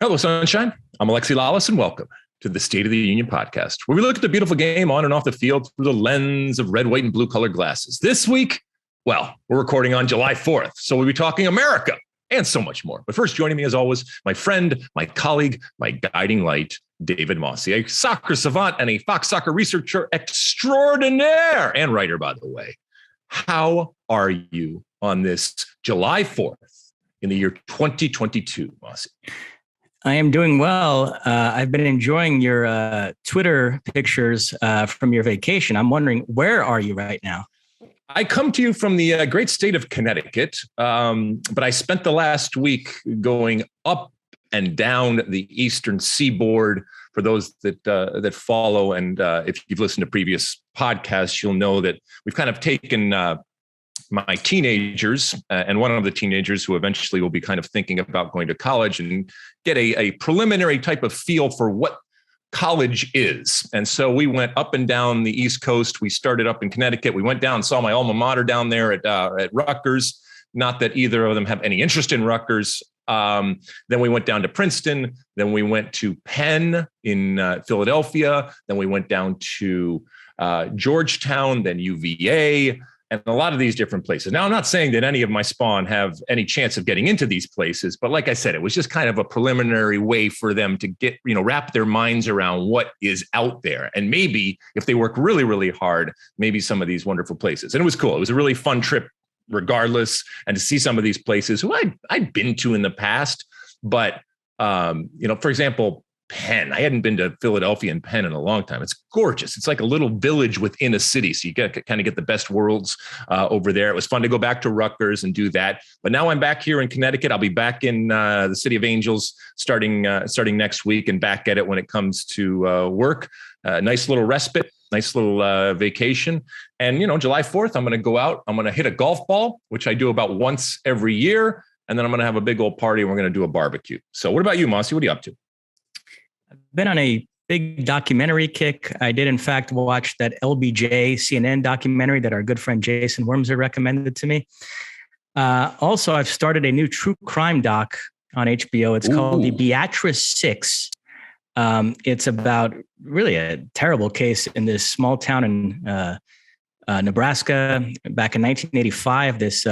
Hello, Sunshine. I'm Alexi, Lalas, and welcome to the State of the Union podcast, where we look at the beautiful game on and off the field through the lens of red, white, and blue colored glasses. This week, well, we're recording on July 4th, so we'll be talking America and so much more. But first, joining me as always, my friend, my colleague, my guiding light, David Mosse, a soccer savant and a Fox soccer researcher extraordinaire and writer, by the way. How are you on this July 4th in the year 2022, Mosse? I am doing well. I've been enjoying your Twitter pictures from your vacation. I'm wondering, where are you right now? I come to you from the great state of Connecticut, but I spent the last week going up and down the eastern seaboard. For those that follow, and if you've listened to previous podcasts, you'll know that we've kind of taken my teenagers and one of the teenagers who eventually will be kind of thinking about going to college and get a preliminary type of feel for what college is. And so we went up and down the East Coast. We started up in Connecticut. We went down and saw my alma mater down there at Rutgers. Not that either of them have any interest in Rutgers. Then we went down to Princeton. Then we went to Penn in Philadelphia. Then we went down to Georgetown, then UVA, and a lot of these different places. Now, I'm not saying that any of my spawn have any chance of getting into these places, but like I said, it was just kind of a preliminary way for them to get, wrap their minds around what is out there. And maybe if they work really, really hard, maybe some of these wonderful places. And it was cool. It was a really fun trip regardless. And to see some of these places who I'd been to in the past, but, for example, Penn. I hadn't been to Philadelphia and Penn in a long time. It's gorgeous. It's like a little village within a city. So you kind of get the best worlds over there. It was fun to go back to Rutgers and do that. But now I'm back here in Connecticut. I'll be back in the City of Angels starting next week and back at it when it comes to work. Nice little respite, nice little vacation. And, July 4th, I'm going to go out. I'm going to hit a golf ball, which I do about once every year. And then I'm going to have a big old party. And we're going to do a barbecue. So what about you, Mosse? What are you up to? I've been on a big documentary kick. I did, in fact, watch that LBJ CNN documentary that our good friend Jason Wormser recommended to me. Also, I've started a new true crime doc on HBO. It's called The Beatrice Six. It's about really a terrible case in this small town in Nebraska. Back in 1985, this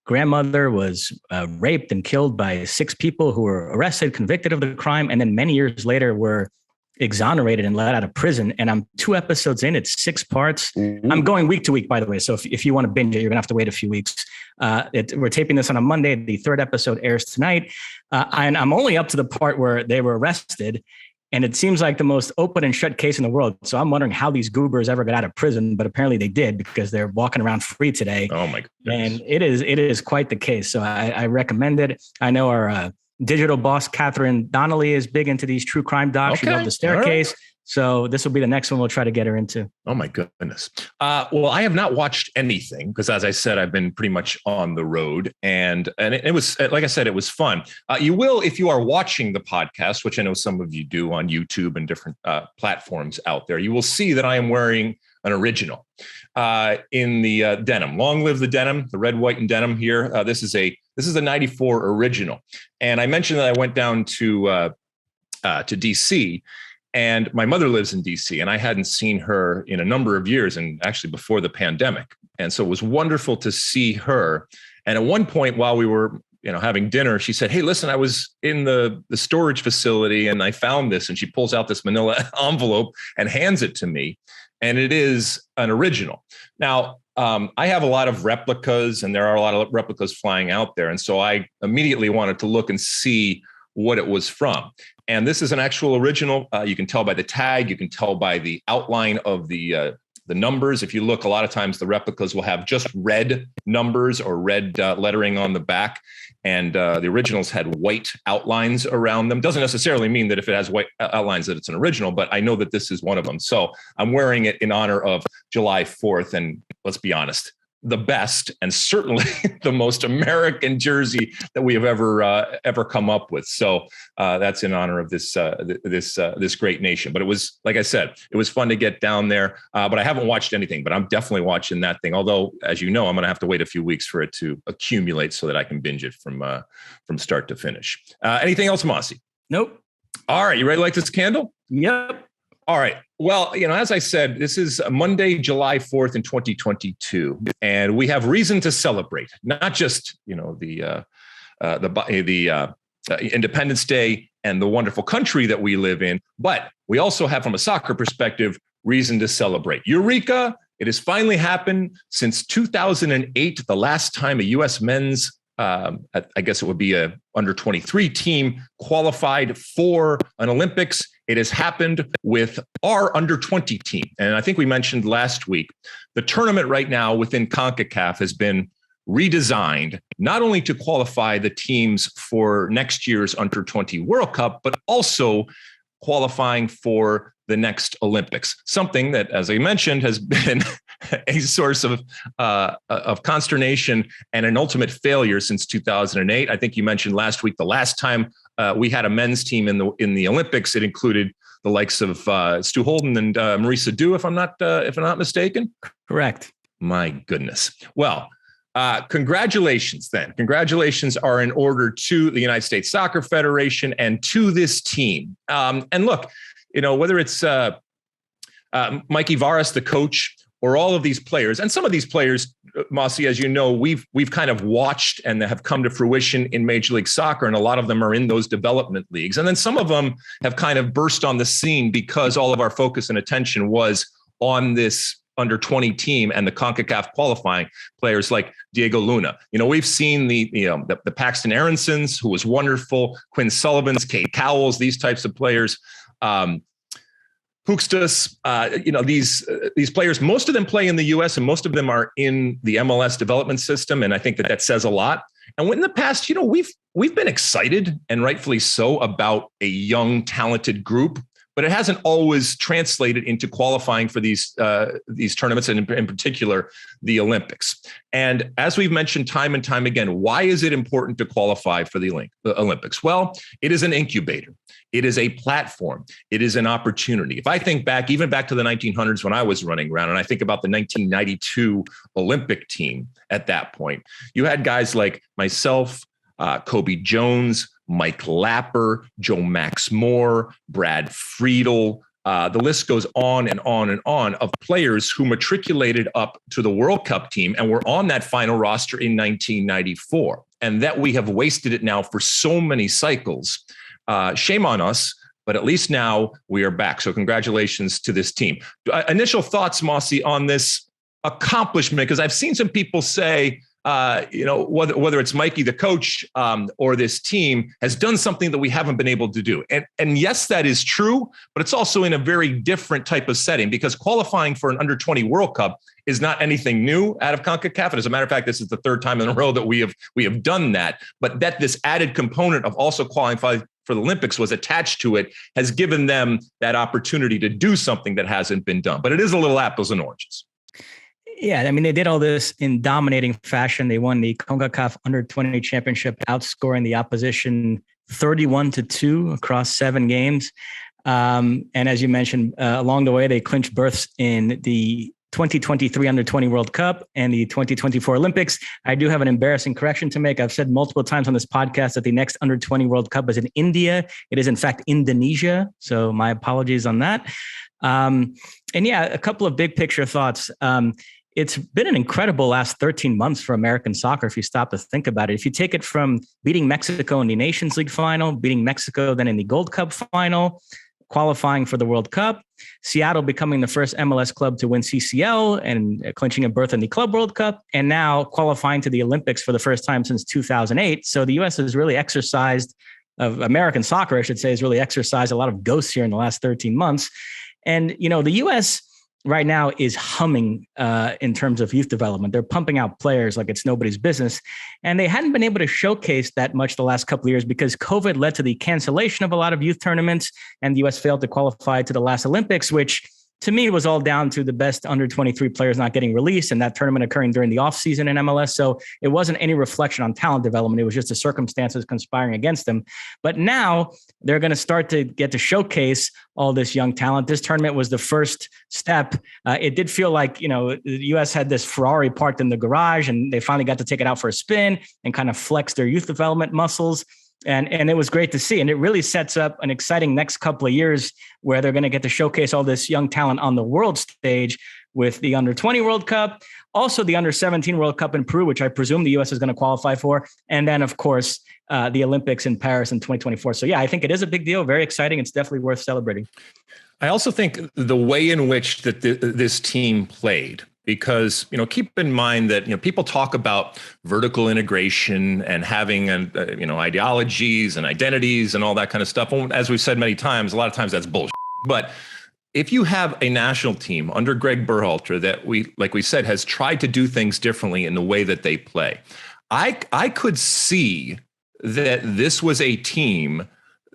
grandmother was raped and killed by 6 people who were arrested, convicted of the crime, and then many years later were exonerated and let out of prison. And I'm 2 episodes in. It's 6 parts. Mm-hmm. I'm going week to week, by the way. So if you want to binge it, you're going to have to wait a few weeks. We're taping this on a Monday. The 3rd episode airs tonight. And I'm only up to the part where they were arrested. And it seems like the most open and shut case in the world. So I'm wondering how these goobers ever got out of prison, but apparently they did because they're walking around free today. Oh my goodness. And it is quite the case. So I recommend it. I know our digital boss, Catherine Donnelly, is big into these true crime docs. Okay. She loved The Staircase. So this will be the next one we'll try to get her into. Oh, my goodness. Well, I have not watched anything because, as I said, I've been pretty much on the road. And it was, like I said, it was fun. You will, if you are watching the podcast, which I know some of you do on YouTube and different platforms out there, you will see that I am wearing an original in the denim. Long live the denim, the red, white, and denim here. This is a 94 original. And I mentioned that I went down to DC. And my mother lives in DC, and I hadn't seen her in a number of years, and actually before the pandemic. And so it was wonderful to see her. And at one point while we were, having dinner, she said, "Hey, listen, I was in the storage facility and I found this." And she pulls out this manila envelope and hands it to me. And it is an original. Now, I have a lot of replicas, and there are a lot of replicas flying out there. And so I immediately wanted to look and see what it was from. And this is an actual original. You can tell by the tag. You can tell by the outline of the numbers. If you look, a lot of times the replicas will have just red numbers or red lettering on the back. And the originals had white outlines around them. Doesn't necessarily mean that if it has white outlines that it's an original, but I know that this is one of them. So I'm wearing it in honor of July 4th. And let's be honest, the best and certainly the most American jersey that we have ever come up with. So that's in honor of this great nation. But it was, like I said, it was fun to get down there. But I haven't watched anything, but I'm definitely watching that thing. Although, as you know, I'm going to have to wait a few weeks for it to accumulate so that I can binge it from start to finish. Anything else, Mosse? Nope. All right. You ready to light this candle? Yep. All right. Well, as I said, this is Monday, July 4th in 2022, and we have reason to celebrate, not just, the Independence Day and the wonderful country that we live in, but we also have, from a soccer perspective, reason to celebrate. Eureka! It has finally happened since 2008, the last time a U.S. men's, I guess it would be a under 23 team qualified for an Olympics. It has happened with our under 20 team. And I think we mentioned last week, the tournament right now within CONCACAF has been redesigned, not only to qualify the teams for next year's under 20 World Cup, but also qualifying for the next Olympics, something that, as I mentioned, has been a source of consternation and an ultimate failure since 2008. I think you mentioned last week, the last time we had a men's team in the Olympics, it included the likes of Stu Holden and Marisa Dew, if I'm not mistaken. Correct. My goodness. Well, congratulations then. Congratulations are in order to the United States Soccer Federation and to this team. And look, whether it's Mikey Varas, the coach, or all of these players, and some of these players, Mosse, as you know, we've kind of watched and have come to fruition in Major League Soccer, and a lot of them are in those development leagues. And then some of them have kind of burst on the scene because all of our focus and attention was on this under 20 team and the CONCACAF qualifying players like Diego Luna. We've seen the Paxton Aronsons, who was wonderful, Quinn Sullivan's, Kate Cowell's, these types of players. Puxtas, these players, most of them play in the US and most of them are in the MLS development system. And I think that says a lot. And in the past, we've been excited, and rightfully so, about a young, talented group, but it hasn't always translated into qualifying for these tournaments, and in particular, the Olympics. And as we've mentioned time and time again, why is it important to qualify for the Olympics? Well, it is an incubator. It is a platform. It is an opportunity. If I think back, even back to the 1900s when I was running around, and I think about the 1992 Olympic team at that point, you had guys like myself, Kobe Jones, Mike Lapper, Joe Max Moore, Brad Friedel. The list goes on and on and on of players who matriculated up to the World Cup team and were on that final roster in 1994. And that we have wasted it now for so many cycles. Shame on us, but at least now we are back. So congratulations to this team. Initial thoughts, Mosse, on this accomplishment, because I've seen some people say, whether it's Mikey, the coach, or this team has done something that we haven't been able to do. And yes, that is true, but it's also in a very different type of setting, because qualifying for an under 20 World Cup is not anything new out of CONCACAF. And as a matter of fact, this is the third time in a row that we have done that. But that this added component of also qualifying for the Olympics was attached to it has given them that opportunity to do something that hasn't been done. But it is a little apples and oranges. Yeah, I mean, they did all this in dominating fashion. They won the CONCACAF Under 20 Championship, outscoring the opposition 31-2 across 7 games. And as you mentioned, along the way, they clinched berths in the 2023 Under 20 World Cup and the 2024 Olympics. I do have an embarrassing correction to make. I've said multiple times on this podcast that the next Under 20 World Cup is in India. It is, in fact, Indonesia. So my apologies on that. And yeah, a couple of big picture thoughts. It's been an incredible last 13 months for American soccer, if you stop to think about it. If you take it from beating Mexico in the Nations League final, beating Mexico then in the Gold Cup final, qualifying for the World Cup, Seattle becoming the first MLS club to win CCL and clinching a berth in the Club World Cup, and now qualifying to the Olympics for the first time since 2008. So the U.S. has really exercised, of American soccer, I should say, has really exercised a lot of ghosts here in the last 13 months. And, the U.S. right now is humming in terms of youth development. They're pumping out players like it's nobody's business. And they hadn't been able to showcase that much the last couple of years because COVID led to the cancellation of a lot of youth tournaments, and the U.S. failed to qualify to the last Olympics, which to me was all down to the best under 23 players not getting released and that tournament occurring during the offseason in MLS. So it wasn't any reflection on talent development. It was just the circumstances conspiring against them. But now they're going to start to get to showcase all this young talent. This tournament was the first step. It did feel like, the U.S. had this Ferrari parked in the garage and they finally got to take it out for a spin and kind of flex their youth development muscles. And it was great to see. And it really sets up an exciting next couple of years where they're going to get to showcase all this young talent on the world stage with the under-20 World Cup, also the under-17 World Cup in Peru, which I presume the U.S. is going to qualify for. And then, of course, the Olympics in Paris in 2024. So, yeah, I think it is a big deal. Very exciting. It's definitely worth celebrating. I also think the way in which that this team played, because, keep in mind that, people talk about vertical integration and having, ideologies and identities and all that kind of stuff. And as we've said many times, a lot of times that's bullshit. But if you have a national team under Greg Berhalter that like we said, has tried to do things differently in the way that they play, I could see that this was a team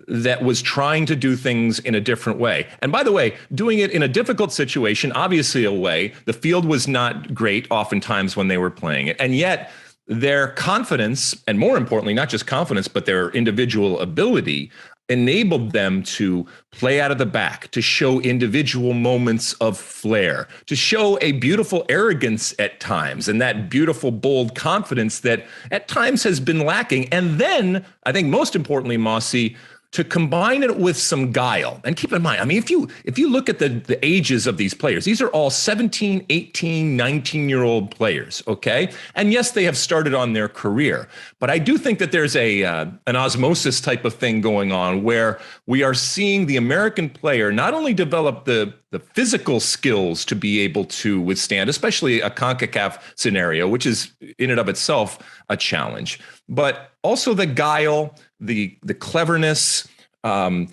that was trying to do things in a different way. And by the way, doing it in a difficult situation, obviously away, the field was not great oftentimes when they were playing it. And yet their confidence, and more importantly, not just confidence, but their individual ability, enabled them to play out of the back, to show individual moments of flair, to show a beautiful arrogance at times, and that beautiful, bold confidence that at times has been lacking. And then, I think most importantly, Mosse, to combine it with some guile. And keep in mind, I mean, if you look at the ages of these players, these are all 17, 18, 19-year-old players, okay? And yes, they have started on their career. But I do think that there's an osmosis type of thing going on where we are seeing the American player not only develop the physical skills to be able to withstand, especially a CONCACAF scenario, which is in and of itself a challenge, but also the guile, the cleverness, and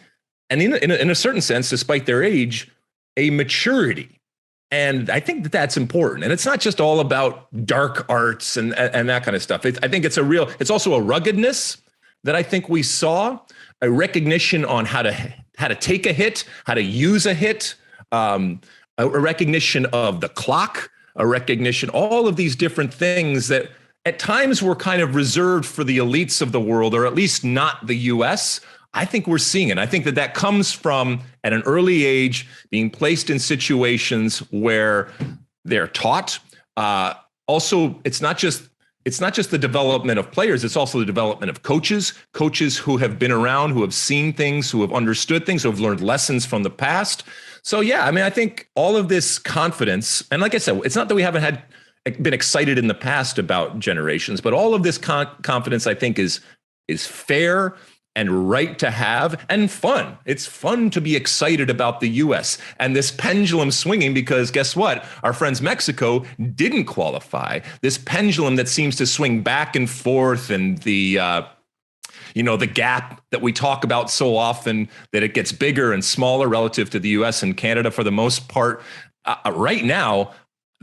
in a certain sense, despite their age, a maturity. And I think that that's important. And it's not just all about dark arts and that kind of stuff. I think it's also a ruggedness that I think we saw, a recognition on how to take a hit, how to use a hit, a recognition of the clock, a recognition, all of these different things that at times were kind of reserved for the elites of the world, or at least not the U.S. I think we're seeing it. I think that comes from, at an early age, being placed in situations where they're taught. Also, it's not just the development of players, it's also the development of coaches who have been around, who have seen things, who have understood things, who have learned lessons from the past. So, yeah, I mean, I think all of this confidence, and like I said, it's not that we haven't been excited in the past about generations, but all of this confidence, I think, is fair and right to have, and fun. It's fun to be excited about the U.S. and this pendulum swinging, because guess what? Our friends Mexico didn't qualify. This pendulum that seems to swing back and forth, and the gap that we talk about so often, that it gets bigger and smaller relative to the U.S. and Canada for the most part. Right now,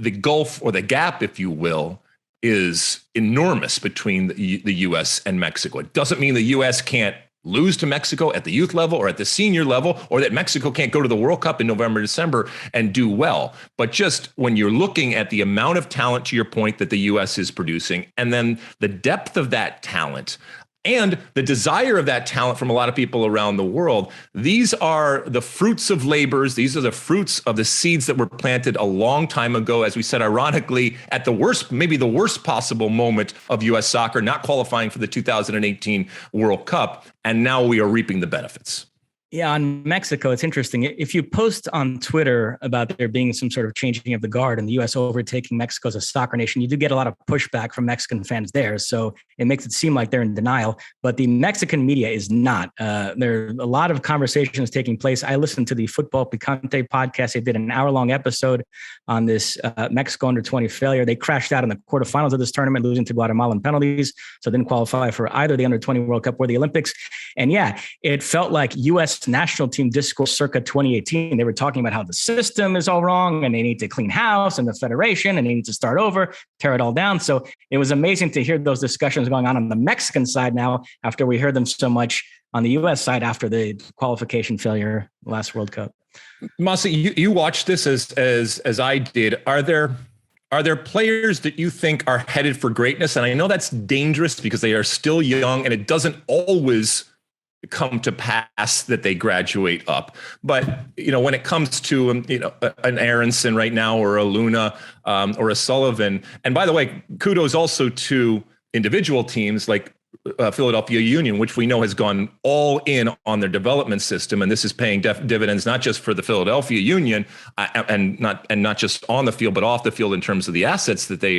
the gulf, or the gap, if you will, is enormous between the U.S. and Mexico. It doesn't mean the U.S. can't lose to Mexico at the youth level or at the senior level, or that Mexico can't go to the World Cup in November, December and do well. But just when you're looking at the amount of talent, to your point, that the U.S. is producing, and then the depth of that talent, and the desire of that talent from a lot of people around the world, these are the fruits of labors. These are the fruits of the seeds that were planted a long time ago, as we said, ironically, at the worst, maybe the worst possible moment of U.S. soccer, not qualifying for the 2018 World Cup. And now we are reaping the benefits. Yeah, on Mexico, it's interesting. If you post on Twitter about there being some sort of changing of the guard and the U.S. overtaking Mexico as a soccer nation, you do get a lot of pushback from Mexican fans there. So it makes it seem like they're in denial. But the Mexican media is not. There are a lot of conversations taking place. I listened to the Football Picante podcast. They did an hour-long episode on this Mexico under-20 failure. They crashed out in the quarterfinals of this tournament, losing to Guatemala in penalties. So didn't qualify for either the under-20 World Cup or the Olympics. And yeah, it felt like U.S. national team discourse circa 2018. They were talking about how the system is all wrong and they need to clean house, and the federation, and they need to start over, tear it all down. So it was amazing to hear those discussions going on the Mexican side now, after we heard them so much on the U.S. side after the qualification failure last World Cup. Mosse, you watched this as I did. Are there players that you think are headed for greatness? And I know that's dangerous because they are still young, and it doesn't always come to pass that they graduate up. But, when it comes to, an Aronson right now, or a Luna, or a Sullivan, and by the way, kudos also to individual teams like Philadelphia Union, which we know has gone all in on their development system, and this is paying dividends not just for the Philadelphia Union and not just on the field but off the field in terms of the assets that they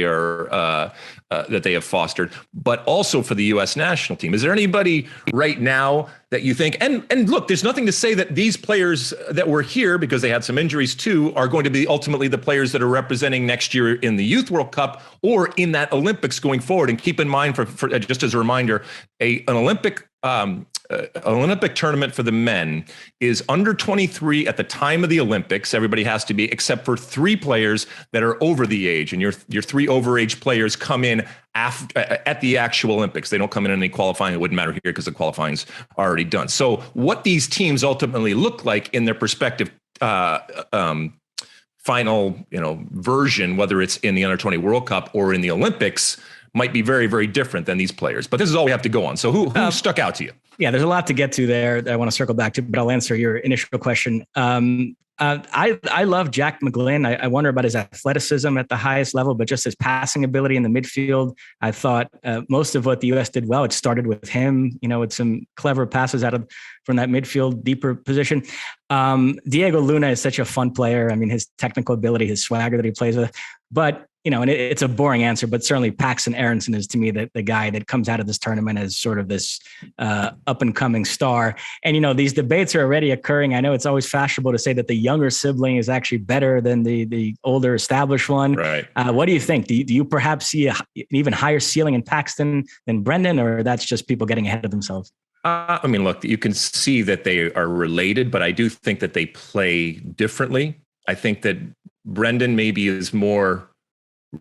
have fostered, but also for the U.S. national team. Is there anybody right now that you think, and look, there's nothing to say that these players that were here because they had some injuries too are going to be ultimately the players that are representing next year in the Youth World Cup or in that Olympics going forward? And keep in mind, for just as a reminder, an Olympic tournament for the men is under 23 at the time of the Olympics. Everybody has to be, except for 3 players that are over the age, and your 3 overage players come in at the actual Olympics. They don't come in any qualifying. It wouldn't matter here because the qualifying's already done. So what these teams ultimately look like in their respective final, version, whether it's in the under 20 World Cup or in the Olympics, might be very, very different than these players. But this is all we have to go on. So who stuck out to you? Yeah, there's a lot to get to there that I want to circle back to, but I'll answer your initial question. I love Jack McGlynn. I wonder about his athleticism at the highest level, but just his passing ability in the midfield. I thought most of what the U.S. did well, it started with him, with some clever passes from that midfield deeper position. Diego Luna is such a fun player. I mean, his technical ability, his swagger that he plays with, but and it's a boring answer, but certainly Paxton Aronson is to me the guy that comes out of this tournament as sort of this up and coming star. And, these debates are already occurring. I know it's always fashionable to say that the younger sibling is actually better than the older established one. Right. What do you think? Do you perhaps see an even higher ceiling in Paxton than Brendan, or that's just people getting ahead of themselves? Look, you can see that they are related, but I do think that they play differently. I think that Brendan maybe is more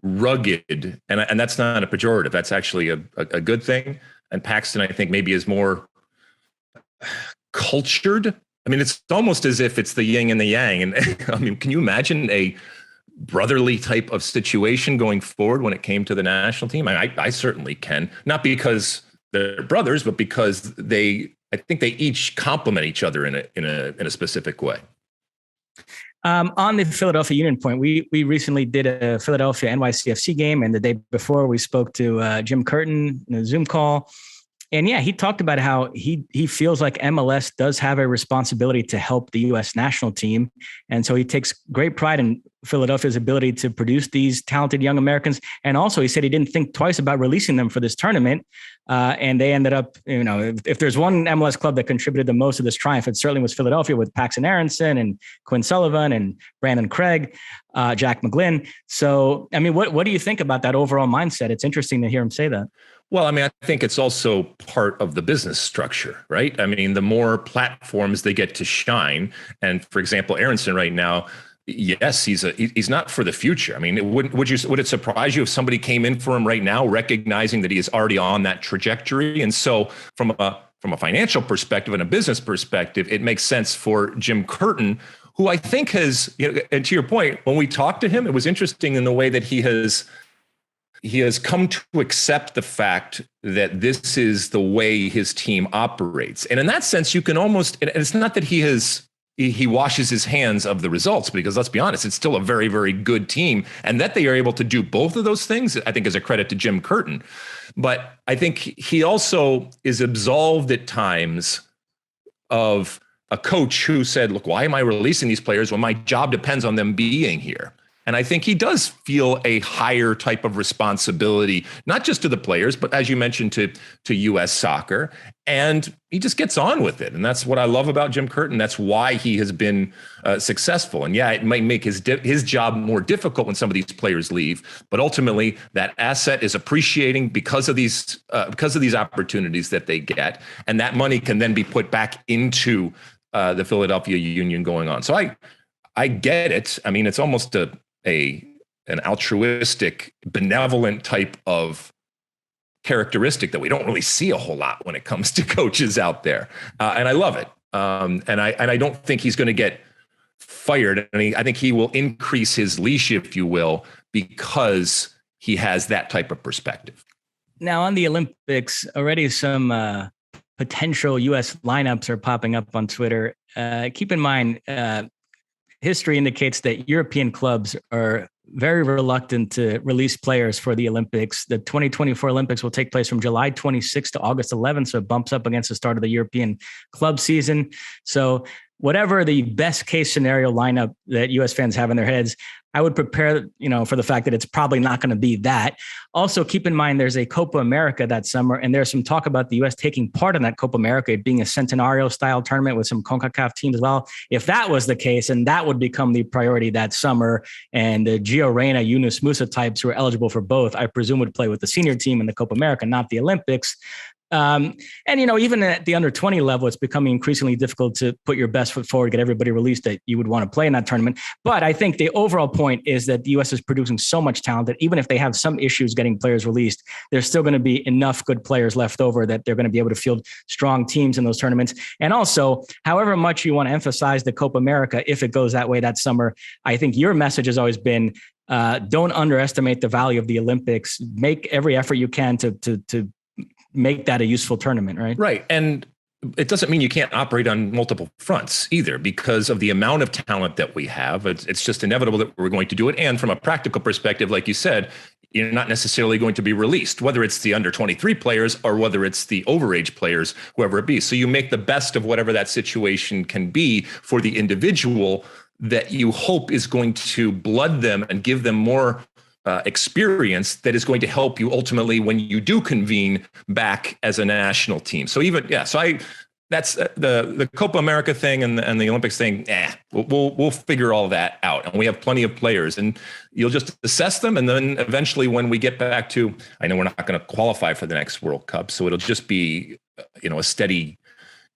rugged, and that's not a pejorative. That's actually a good thing. And Paxton, I think, maybe is more cultured. I mean, it's almost as if it's the yin and the yang. And I mean, can you imagine a brotherly type of situation going forward when it came to the national team? I certainly can. Not because they're brothers, but because I think they each complement each other in a specific way. On the Philadelphia Union point, we recently did a Philadelphia NYCFC game, and the day before we spoke to Jim Curtin in a Zoom call. And yeah, he talked about how he feels like MLS does have a responsibility to help the U.S. national team. And so he takes great pride in Philadelphia's ability to produce these talented young Americans. And also he said he didn't think twice about releasing them for this tournament. And they ended up, if there's one MLS club that contributed the most to this triumph, it certainly was Philadelphia with Paxton Aronson and Quinn Sullivan and Brandon Craig, Jack McGlynn. So, I mean, what do you think about that overall mindset? It's interesting to hear him say that. Well, I mean, I think it's also part of the business structure, right? I mean, the more platforms they get to shine, and for example, Aronson right now, yes, he's not for the future. I mean, would it surprise you if somebody came in for him right now, recognizing that he is already on that trajectory? And so, from a financial perspective and a business perspective, it makes sense for Jim Curtin, who I think has, and to your point, when we talked to him, it was interesting in the way that he has come to accept the fact that this is the way his team operates. And in that sense, you can almost, and it's not that he washes his hands of the results, because let's be honest, it's still a very, very good team. And that they are able to do both of those things, I think is a credit to Jim Curtin. But I think he also is absolved at times of a coach who said, look, why am I releasing these players when my job depends on them being here? And I think he does feel a higher type of responsibility, not just to the players, but as you mentioned, to U.S. soccer. And he just gets on with it. And that's what I love about Jim Curtin. That's why he has been successful. And yeah, it might make his job more difficult when some of these players leave. But ultimately, that asset is appreciating because of these opportunities that they get. And that money can then be put back into the Philadelphia Union going on. So I get it. I mean, it's almost an altruistic, benevolent type of characteristic that we don't really see a whole lot when it comes to coaches out there. And I love it. And I don't think he's going to get fired. And I think he will increase his leash, if you will, because he has that type of perspective. Now on the Olympics, already some potential U.S. lineups are popping up on Twitter. Keep in mind, history indicates that European clubs are very reluctant to release players for the Olympics. The 2024 Olympics will take place from July 26th to August 11th. So it bumps up against the start of the European club season. So whatever the best case scenario lineup that US fans have in their heads, I would prepare, for the fact that it's probably not going to be that. Also, keep in mind, there's a Copa America that summer, and there's some talk about the U.S. taking part in that Copa America, it being a Centenario style tournament with some CONCACAF teams as well. If that was the case, and that would become the priority that summer, and the Gio Reyna, Yunus Musa types who are eligible for both, I presume would play with the senior team in the Copa America, not the Olympics. Even at the under 20 level, it's becoming increasingly difficult to put your best foot forward, get everybody released that you would want to play in that tournament. But I think the overall point is that the U.S. is producing so much talent that even if they have some issues getting players released, there's still going to be enough good players left over that they're going to be able to field strong teams in those tournaments. And also, however much you want to emphasize the Copa America, if it goes that way that summer, I think your message has always been, don't underestimate the value of the Olympics. Make every effort you can to make that a useful tournament, right? Right. And it doesn't mean you can't operate on multiple fronts either, because of the amount of talent that we have. It's just inevitable that we're going to do it. And from a practical perspective, like you said, you're not necessarily going to be released, whether it's the under 23 players or whether it's the overage players, whoever it be. So you make the best of whatever that situation can be for the individual that you hope is going to blood them and give them more experience that is going to help you ultimately when you do convene back as a national team. So that's the Copa America thing and the Olympics thing. We'll figure all that out, and we have plenty of players, and you'll just assess them, and then eventually when we get back to, I know we're not going to qualify for the next World Cup, so it'll just be a steady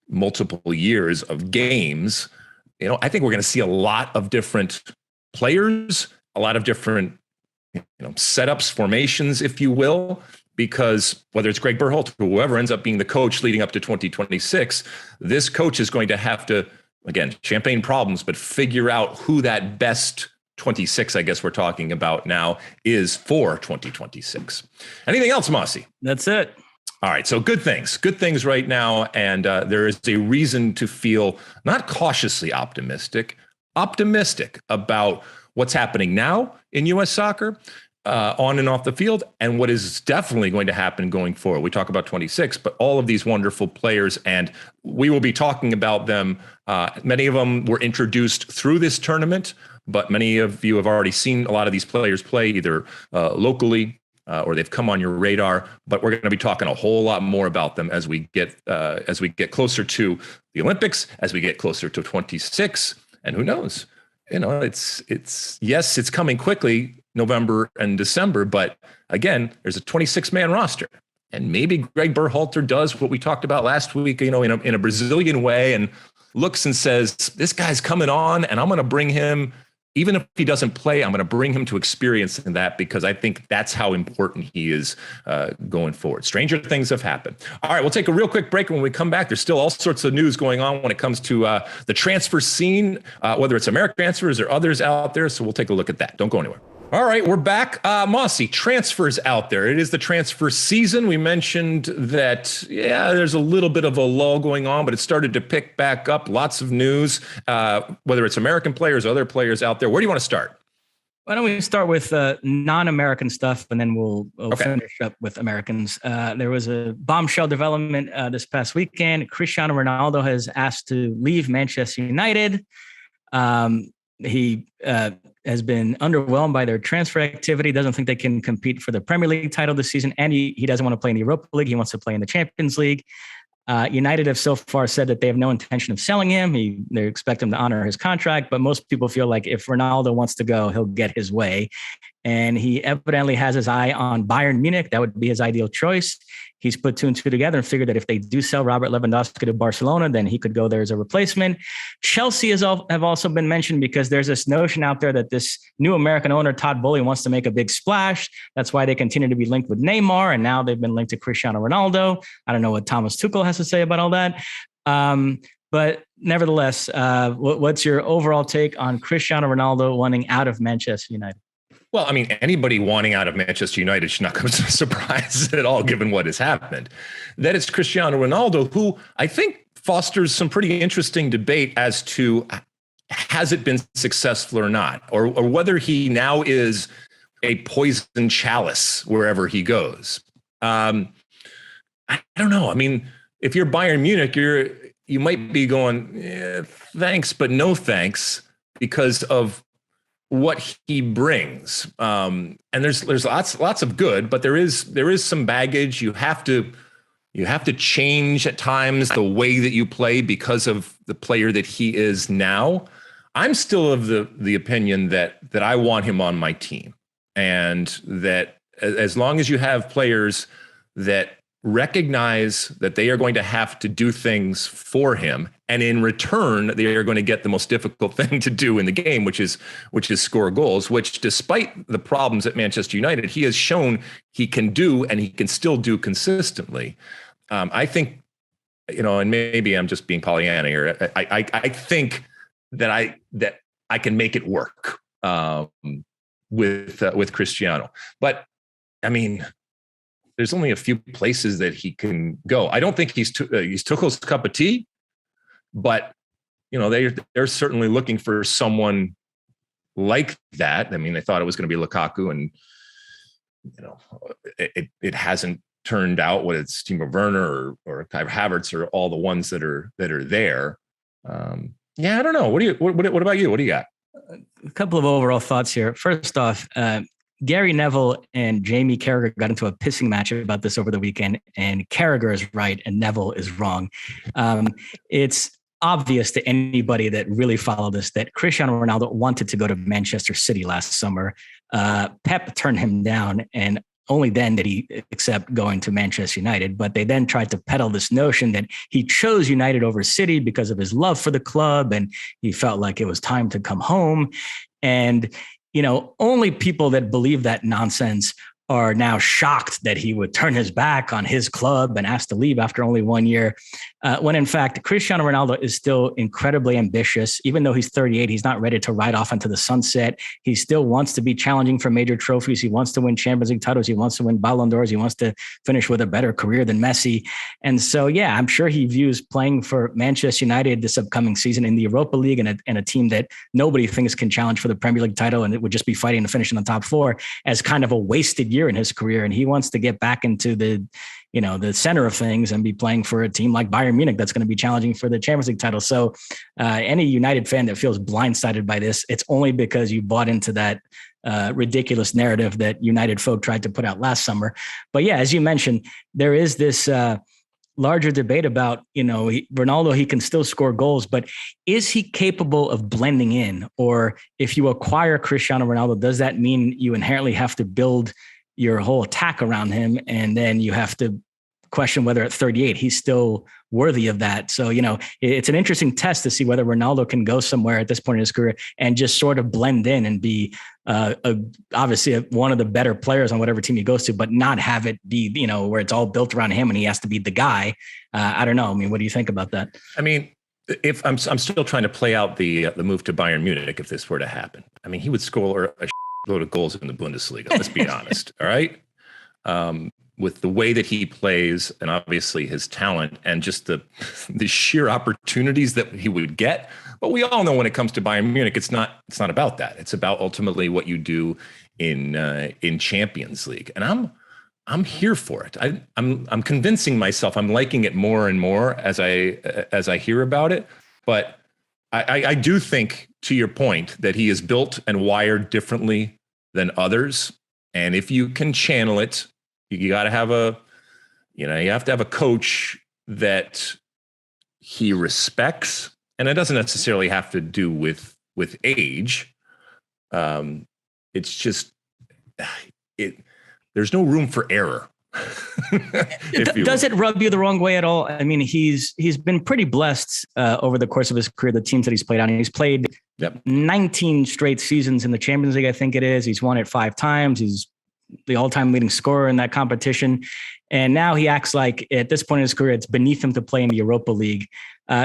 multiple years of games. I think we're going to see a lot of different players, a lot of different setups, formations, if you will, because whether it's Greg Berhalter or whoever ends up being the coach leading up to 2026, this coach is going to have to, again, champagne problems, but figure out who that best 26, I guess we're talking about now, is for 2026. Anything else, Mosse? That's it. All right. So good things right now. And there is a reason to feel not cautiously optimistic about what's happening now in U.S. soccer, on and off the field, and what is definitely going to happen going forward. We talk about 26, but all of these wonderful players, and we will be talking about them. Many of them were introduced through this tournament, but many of you have already seen a lot of these players play either locally or they've come on your radar. But we're going to be talking a whole lot more about them as we get closer to the Olympics, as we get closer to 26, and who knows. It's coming quickly, November and December, but again, there's a 26-man roster, and maybe Greg Berhalter does what we talked about last week, in a Brazilian way, and looks and says, this guy's coming on, and I'm going to bring him, even if he doesn't play, I'm going to bring him to experiencing that, because I think that's how important he is going forward. Stranger things have happened. All right, we'll take a real quick break. When we come back, there's still all sorts of news going on when it comes to the transfer scene, whether it's American transfers or others out there. So we'll take a look at that. Don't go anywhere. All right, we're back. Mosse, transfers out there. It is the transfer season. We mentioned that, there's a little bit of a lull going on, but it started to pick back up. Lots of news, whether it's American players, other players out there. Where do you want to start? Why don't we start with non-American stuff, and then we'll finish up with Americans. There was a bombshell development this past weekend. Cristiano Ronaldo has asked to leave Manchester United. He has been underwhelmed by their transfer activity, doesn't think they can compete for the Premier League title this season, and he doesn't want to play in the Europa League. He wants to play in the Champions League. United have so far said that they have no intention of selling him. They expect him to honor his contract, but most people feel like if Ronaldo wants to go, he'll get his way. And he evidently has his eye on Bayern Munich. That would be his ideal choice. He's put two and two together and figured that if they do sell Robert Lewandowski to Barcelona, then he could go there as a replacement. Chelsea have also been mentioned because there's this notion out there that this new American owner, Todd Boehly, wants to make a big splash. That's why they continue to be linked with Neymar, and now they've been linked to Cristiano Ronaldo. I don't know what Thomas Tuchel has to say about all that. But nevertheless, what's your overall take on Cristiano Ronaldo wanting out of Manchester United? Well, I mean, anybody wanting out of Manchester United should not come as a surprise at all, given what has happened. That it's Cristiano Ronaldo, who I think fosters some pretty interesting debate as to has it been successful or not, or whether he now is a poison chalice wherever he goes. I don't know. I mean, if you're Bayern Munich, you might be going, thanks, but no thanks, because of what he brings. And there's lots of good, but there is some baggage. You have to change at times the way that you play because of the player that he is now. I'm still of the opinion that I want him on my team, and that as long as you have players that recognize that they are going to have to do things for him, and in return they are going to get the most difficult thing to do in the game, which is score goals, which, despite the problems at Manchester United, he has shown he can do, and he can still do consistently. I think, and maybe I'm just being Pollyanna here. I think that I can make it work with Cristiano, but I mean, there's only a few places that he can go. I don't think he's Tuchel's cup of tea, but they're certainly looking for someone like that. I mean, they thought it was going to be Lukaku, and it hasn't turned out. What it's Timo Werner or Kai Havertz or all the ones that are there. Yeah, I don't know. What about you? What do you got? A couple of overall thoughts here. First off, Gary Neville and Jamie Carragher got into a pissing match about this over the weekend, and Carragher is right and Neville is wrong. It's obvious to anybody that really followed this that Cristiano Ronaldo wanted to go to Manchester City last summer. Pep turned him down, and only then did he accept going to Manchester United. But they then tried to peddle this notion that he chose United over City because of his love for the club, and he felt like it was time to come home. And only people that believe that nonsense are now shocked that he would turn his back on his club and ask to leave after only 1 year. When in fact, Cristiano Ronaldo is still incredibly ambitious. Even though he's 38, he's not ready to ride off into the sunset. He still wants to be challenging for major trophies. He wants to win Champions League titles. He wants to win Ballon d'Ors. He wants to finish with a better career than Messi. And so, yeah, I'm sure he views playing for Manchester United this upcoming season in the Europa League and a team that nobody thinks can challenge for the Premier League title, and it would just be fighting to finish in the top four, as kind of a wasted year in his career. And he wants to get back into the center of things and be playing for a team like Bayern Munich that's going to be challenging for the Champions League title. So any United fan that feels blindsided by this, it's only because you bought into that ridiculous narrative that United folk tried to put out last summer. But yeah, as you mentioned, there is this larger debate about, Ronaldo, he can still score goals, but is he capable of blending in? Or if you acquire Cristiano Ronaldo, does that mean you inherently have to build your whole attack around him, and then you have to question whether at 38 he's still worthy of that? So, it's an interesting test to see whether Ronaldo can go somewhere at this point in his career and just sort of blend in and be obviously one of the better players on whatever team he goes to, but not have it be, where it's all built around him and he has to be the guy. I don't know. I mean, what do you think about that? I mean, if I'm still trying to play out the move to Bayern Munich, if this were to happen, I mean, he would score a load of goals in the Bundesliga. Let's be honest. All right. With the way that he plays, and obviously his talent, and just the sheer opportunities that he would get. But we all know when it comes to Bayern Munich, it's not about that. It's about ultimately what you do in Champions League. And I'm here for it. I'm convincing myself I'm liking it more and more as I hear about it. But I do think, to your point, that he is built and wired differently than others. And if you can channel it, you got to have you have to have a coach that he respects. And it doesn't necessarily have to do with age. It's just, there's no room for error. Does it rub you the wrong way at all? I mean, he's been pretty blessed over the course of his career, the teams that he's played on. He's played 19 straight seasons in the Champions League, I think it is. He's won it 5 times. He's the all-time leading scorer in that competition. And now he acts like at this point in his career, it's beneath him to play in the Europa League.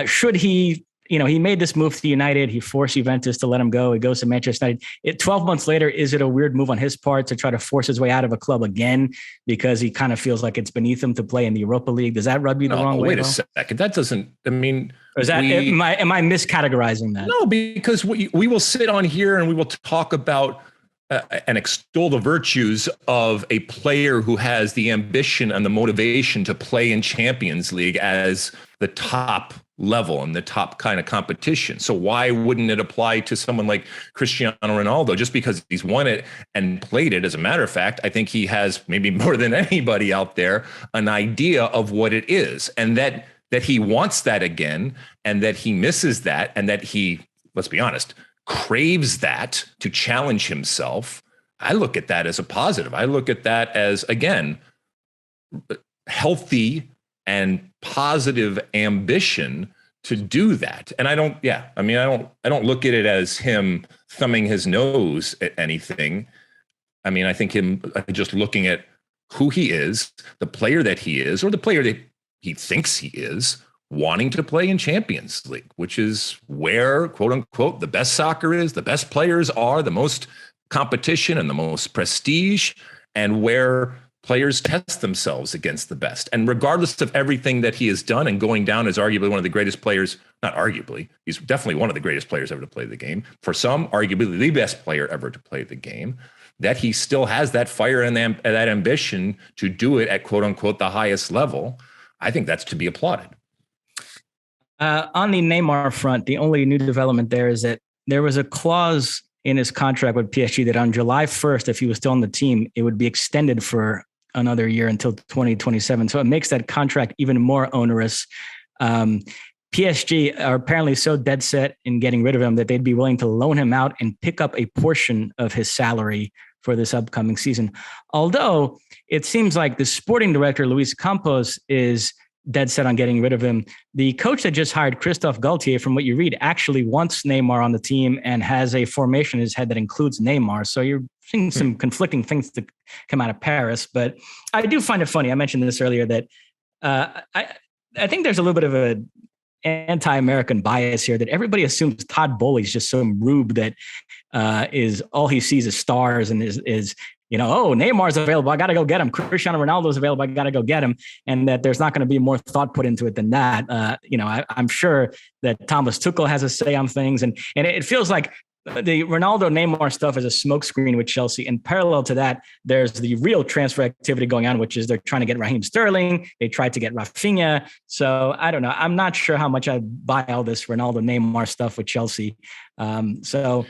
Should he he made this move to United. He forced Juventus to let him go. He goes to Manchester United. 12 months later, is it a weird move on his part to try to force his way out of a club again because he kind of feels like it's beneath him to play in the Europa League? Does that rub you the wrong way? Wait a second. That doesn't, I mean, or is that, am I miscategorizing that? No, because we will sit on here and we will talk about and extol the virtues of a player who has the ambition and the motivation to play in Champions League as the top level and the top kind of competition. So why wouldn't it apply to someone like Cristiano Ronaldo just because he's won it and played it? As a matter of fact, I think he has maybe more than anybody out there an idea of what it is, and that he wants that again, and that he misses that, and that he, let's be honest, craves that to challenge himself. I look at that as a positive. I look at that as, again, healthy and positive ambition to do that. And I don't look at it as him thumbing his nose at anything. I mean, I think him just looking at who he is, the player that he is, or the player that he thinks he is, wanting to play in Champions League, which is where, quote unquote, the best soccer is, the best players are, the most competition and the most prestige, and where players test themselves against the best. And regardless of everything that he has done, and going down as arguably one of the greatest players, not arguably, he's definitely one of the greatest players ever to play the game. For some, arguably the best player ever to play the game, that he still has that fire and that ambition to do it at, quote unquote, the highest level. I think that's to be applauded. On the Neymar front, the only new development there is that there was a clause in his contract with PSG that on July 1st, if he was still on the team, it would be extended for another year until 2027. So it makes that contract even more onerous. PSG are apparently so dead set in getting rid of him that they'd be willing to loan him out and pick up a portion of his salary for this upcoming season. Although it seems like the sporting director, Luis Campos, is dead set on getting rid of him. The coach that just hired, Christophe Galtier, from what you read, actually wants Neymar on the team and has a formation in his head that includes Neymar. So you're seeing some conflicting things to come out of Paris. But I do find it funny. I mentioned this earlier that I think there's a little bit of a anti-American bias here that everybody assumes Todd Bowley is just some rube that is all he sees is stars and is oh, Neymar's available, I got to go get him. Cristiano Ronaldo's available, I got to go get him. And that there's not going to be more thought put into it than that. I'm sure that Thomas Tuchel has a say on things. And it feels like the Ronaldo Neymar stuff is a smokescreen with Chelsea. And parallel to that, there's the real transfer activity going on, which is they're trying to get Raheem Sterling. They tried to get Rafinha. So I don't know. I'm not sure how much I buy all this Ronaldo Neymar stuff with Chelsea. We'll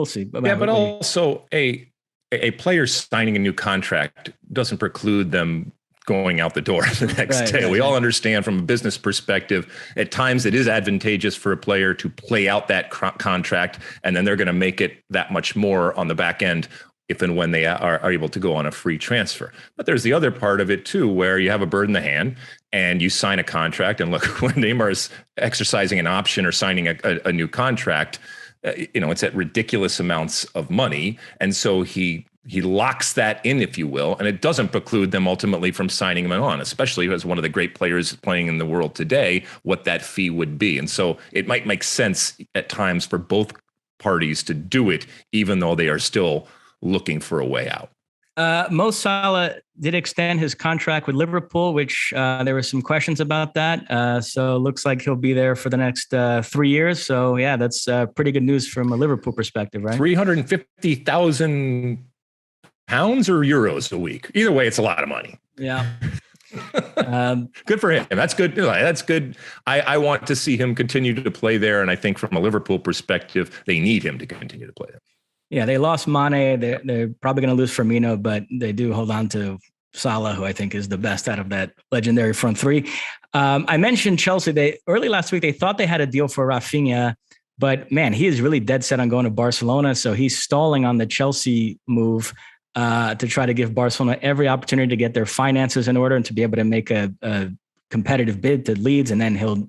see. Yeah, but also a player signing a new contract doesn't preclude them going out the door the next day. We all understand from a business perspective, at times it is advantageous for a player to play out that contract, and then they're going to make it that much more on the back end if and when they are able to go on a free transfer. But there's the other part of it too, where you have a bird in the hand and you sign a contract, and look, when Neymar is exercising an option or signing a new contract, it's at ridiculous amounts of money. And so he locks that in, if you will, and it doesn't preclude them ultimately from signing him on, especially as one of the great players playing in the world today, what that fee would be. And so it might make sense at times for both parties to do it, even though they are still looking for a way out. Mo Salah did extend his contract with Liverpool, which there were some questions about that. So it looks like he'll be there for the next 3 years. So yeah, that's pretty good news from a Liverpool perspective, right? 350,000 pounds or euros a week. Either way, it's a lot of money. Yeah. Good for him. That's good. That's good. I want to see him continue to play there. And I think from a Liverpool perspective, they need him to continue to play there. Yeah, they lost Mane. They're probably going to lose Firmino, but they do hold on to Salah, who I think is the best out of that legendary front three. I mentioned Chelsea. Early last week, they thought they had a deal for Rafinha, but man, he is really dead set on going to Barcelona. So he's stalling on the Chelsea move to try to give Barcelona every opportunity to get their finances in order and to be able to make a competitive bid to Leeds, and then he'll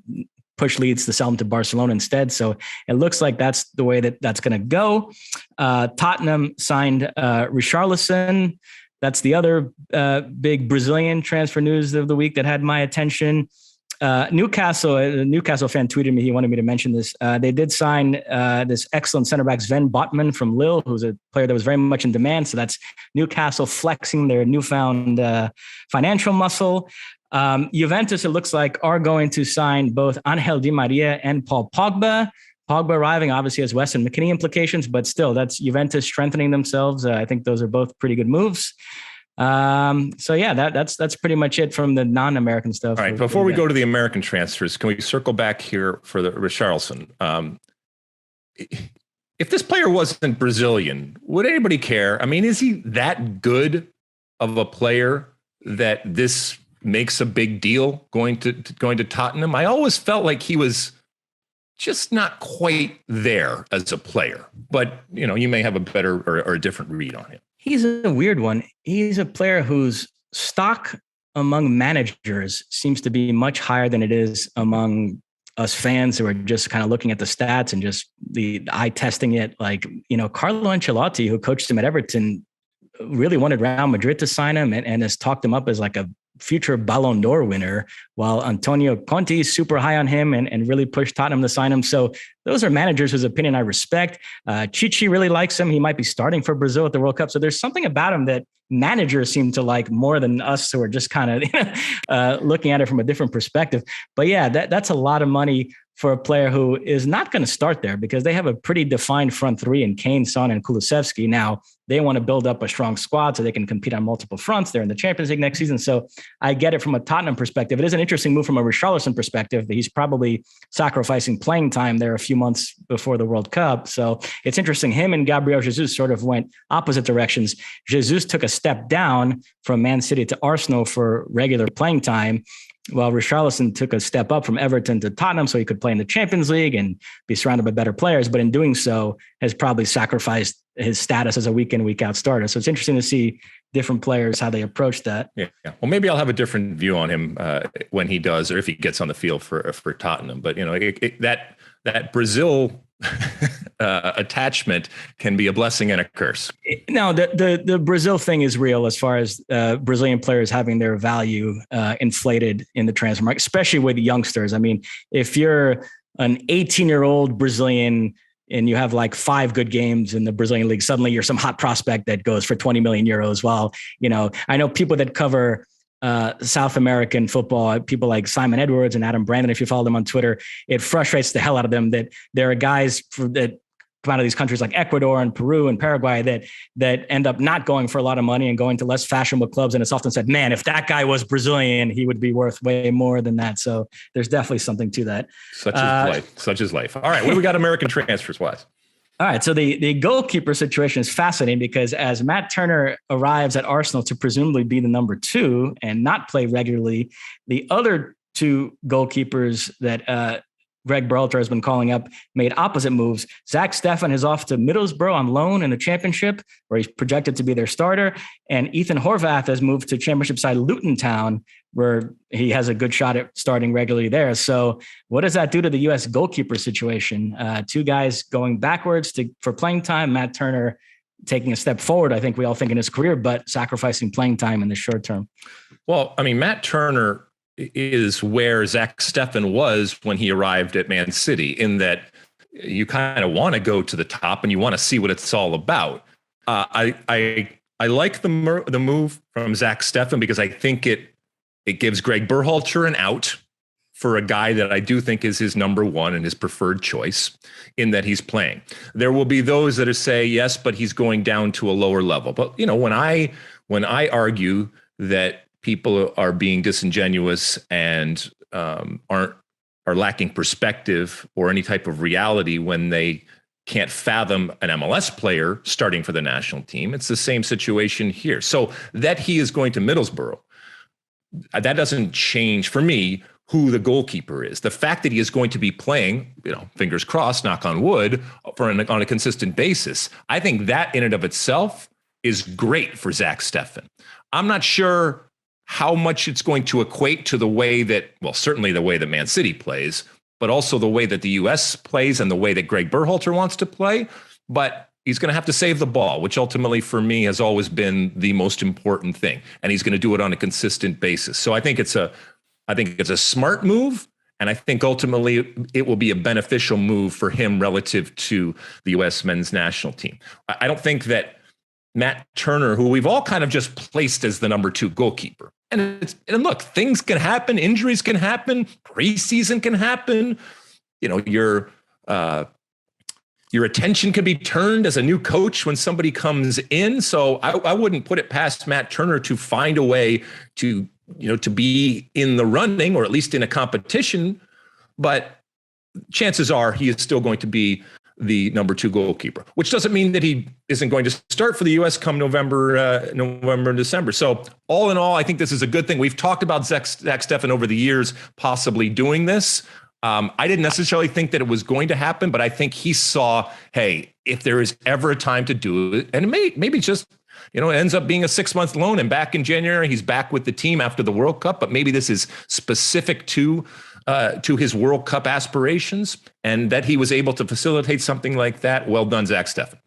push Leeds to sell him to Barcelona instead. So it looks like that's the way that's going to go. Tottenham signed Richarlison. That's the other big Brazilian transfer news of the week that had my attention. Newcastle, a Newcastle fan tweeted me. He wanted me to mention this. They did sign this excellent center back, Sven Botman from Lille, who's a player that was very much in demand. So that's Newcastle flexing their newfound financial muscle. Juventus, it looks like, are going to sign both Angel Di Maria and Paul Pogba. Pogba arriving obviously has Weston McKennie implications, but still, that's Juventus strengthening themselves. I think those are both pretty good moves. So yeah, that's pretty much it from the non-American stuff. All right. Before we go to the American transfers, can we circle back here for the Richarlison? If this player wasn't Brazilian, would anybody care? I mean, is he that good of a player that this makes a big deal going to Tottenham? I always felt like he was just not quite there as a player, but you may have a better or a different read on him. He's a weird one. He's a player whose stock among managers seems to be much higher than it is among us fans who are just kind of looking at the stats and just the eye testing it. Like, Carlo Ancelotti, who coached him at Everton, really wanted Real Madrid to sign him and has talked him up as like a future Ballon d'Or winner, while Antonio Conte is super high on him and really pushed Tottenham to sign him. So those are managers whose opinion I respect. Chichi really likes him. He might be starting for Brazil at the World Cup. So there's something about him that managers seem to like more than us who are just kind of looking at it from a different perspective. But yeah, that's a lot of money for a player who is not going to start there because they have a pretty defined front three in Kane, Son, and Kulusevski. Now, they want to build up a strong squad so they can compete on multiple fronts. They're in the Champions League next season. So I get it from a Tottenham perspective. It is an interesting move from a Richarlison perspective. He's probably sacrificing playing time there a few months before the World Cup. So it's interesting. Him and Gabriel Jesus sort of went opposite directions. Jesus took a step down from Man City to Arsenal for regular playing time, while Richarlison took a step up from Everton to Tottenham so he could play in the Champions League and be surrounded by better players. But in doing so, has probably sacrificed his status as a week in, week out starter. So it's interesting to see different players, how they approach that. Yeah. Well, maybe I'll have a different view on him when he does, or if he gets on the field for Tottenham. But, that Brazil attachment can be a blessing and a curse. No, the Brazil thing is real as far as Brazilian players having their value inflated in the transfer market, especially with youngsters. I mean, if you're an 18-year-old Brazilian and you have like 5 good games in the Brazilian league, suddenly you're some hot prospect that goes for 20 million euros. While, I know people that cover South American football, people like Simon Edwards and Adam Brandon, if you follow them on Twitter, it frustrates the hell out of them that there are guys that come out of these countries like Ecuador and Peru and Paraguay that end up not going for a lot of money and going to less fashionable clubs. And it's often said, man, if that guy was Brazilian, he would be worth way more than that. So there's definitely something to that. Such is life. All right. What do we got American transfers wise? All right. So the goalkeeper situation is fascinating because as Matt Turner arrives at Arsenal to presumably be the number 2 and not play regularly, the other 2 goalkeepers that Greg Berhalter has been calling up made opposite moves. Zack Steffen is off to Middlesbrough on loan in the Championship, where he's projected to be their starter. And Ethan Horvath has moved to Championship side Luton Town, where he has a good shot at starting regularly there. So what does that do to the U.S. goalkeeper situation? 2 guys going backwards for playing time. Matt Turner taking a step forward, I think we all think, in his career, but sacrificing playing time in the short term. Well, I mean, Matt Turner is where Zack Steffen was when he arrived at Man City, in that you kind of want to go to the top and you want to see what it's all about. I like the move from Zack Steffen because I think it gives Greg Berhalter an out for a guy that I do think is his number 1 and his preferred choice, in that he's playing. There will be those that say, yes, but he's going down to a lower level. But, when I argue that people are being disingenuous and are lacking perspective or any type of reality when they can't fathom an MLS player starting for the national team, it's the same situation here. So that he is going to Middlesbrough, that doesn't change for me who the goalkeeper is. The fact that he is going to be playing, fingers crossed, knock on wood, on a consistent basis, I think that in and of itself is great for Zack Steffen. I'm not sure how much it's going to equate to the way that, well, certainly the way that Man City plays, but also the way that the U.S. plays and the way that Greg Berhalter wants to play. But he's going to have to save the ball, which ultimately for me has always been the most important thing. And he's going to do it on a consistent basis. So I think it's a I think it's a smart move. And I think ultimately it will be a beneficial move for him relative to the U.S. men's national team. I don't think that Matt Turner, who we've all kind of just placed as the number 2 goalkeeper. And look, things can happen. Injuries can happen. Preseason can happen. You know, your attention can be turned as a new coach when somebody comes in. So I wouldn't put it past Matt Turner to find a way to be in the running, or at least in a competition. But chances are he is still going to be the number 2 goalkeeper, which doesn't mean that he isn't going to start for the U.S. come November and December. So all in all, I think this is a good thing. We've talked about Zack Steffen over the years, possibly doing this. I didn't necessarily think that it was going to happen, but I think he saw, hey, if there is ever a time to do it, and maybe just, it ends up being a 6-month loan, and back in January, he's back with the team after the World Cup, but maybe this is specific to his World Cup aspirations, and that he was able to facilitate something like that. Well done, Zack Steffen.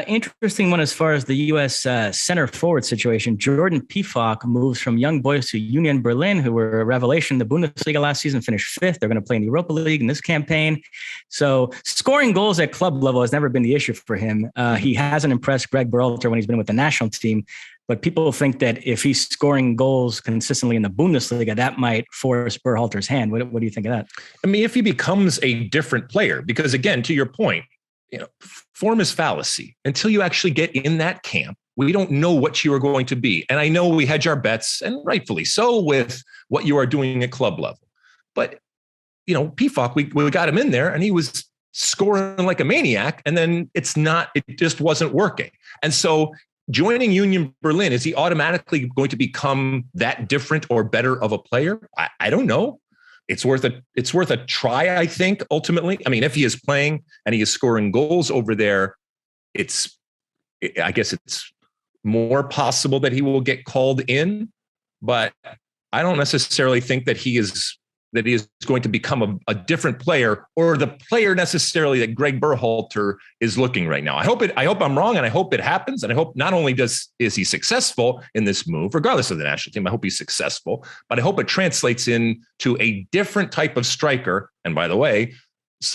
Interesting one as far as the U.S. Center forward situation. Jordan Pefok moves from Young Boys to Union Berlin, who were a revelation in the Bundesliga last season, finished 5th. They're going to play in the Europa League in this campaign. So scoring goals at club level has never been the issue for him. He hasn't impressed Greg Berhalter when he's been with the national team. But people think that if he's scoring goals consistently in the Bundesliga, that might force Berhalter's hand. What do you think of that? I mean, if he becomes a different player, because again, to your point, form is fallacy. Until you actually get in that camp, we don't know what you are going to be. And I know we hedge our bets, and rightfully so, with what you are doing at club level. But, Pefok, we got him in there and he was scoring like a maniac, and then it just wasn't working. And so joining Union Berlin, is he automatically going to become that different or better of a player? I don't know. It's worth a try, I think, ultimately. I mean, if he is playing and he is scoring goals over there, I guess it's more possible that he will get called in, but I don't necessarily think that he is going to become a different player, or the player necessarily that Greg Berhalter is looking right now. I hope I'm wrong, and I hope it happens. And I hope not only is he successful in this move, regardless of the national team, I hope he's successful, but I hope it translates into a different type of striker. And by the way,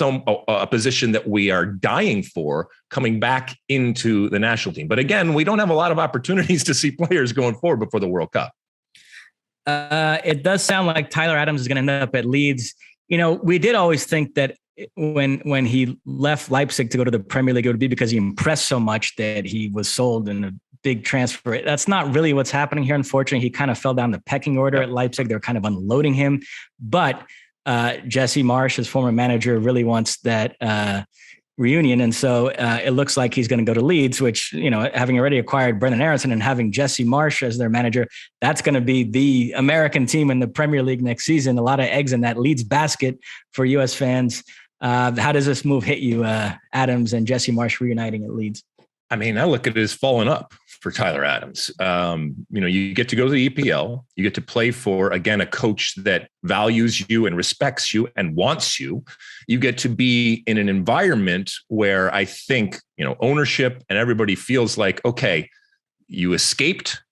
a position that we are dying for coming back into the national team. But again, we don't have a lot of opportunities to see players going forward before the World Cup. It does sound like Tyler Adams is going to end up at Leeds. We did always think that when he left Leipzig to go to the Premier League, it would be because he impressed so much that he was sold in a big transfer. That's not really what's happening here. Unfortunately, he kind of fell down the pecking order at Leipzig. They're kind of unloading him. But Jesse Marsch, his former manager, really wants that reunion. And so it looks like he's going to go to Leeds, which, having already acquired Brendan Aronson and having Jesse Marsch as their manager, that's going to be the American team in the Premier League next season. A lot of eggs in that Leeds basket for U.S. fans. How does this move hit you, Adams and Jesse Marsch reuniting at Leeds? I mean, I look at it as falling up for Tyler Adams. You get to go to the EPL. You get to play for, again, a coach that values you and respects you and wants you. You get to be in an environment where I think, ownership and everybody feels like, okay, you escaped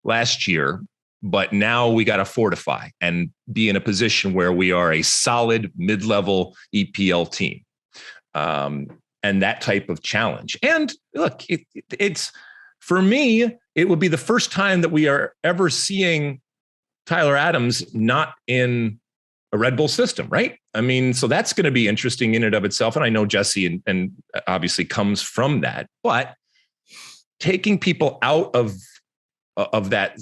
last year, but now we got to fortify and be in a position where we are a solid mid-level EPL team. And that type of challenge. And look, it's for me, it would be the first time that we are ever seeing Tyler Adams not in a Red Bull system, right? I mean, so that's going to be interesting in and of itself. And I know Jesse and obviously comes from that, but taking people out of that,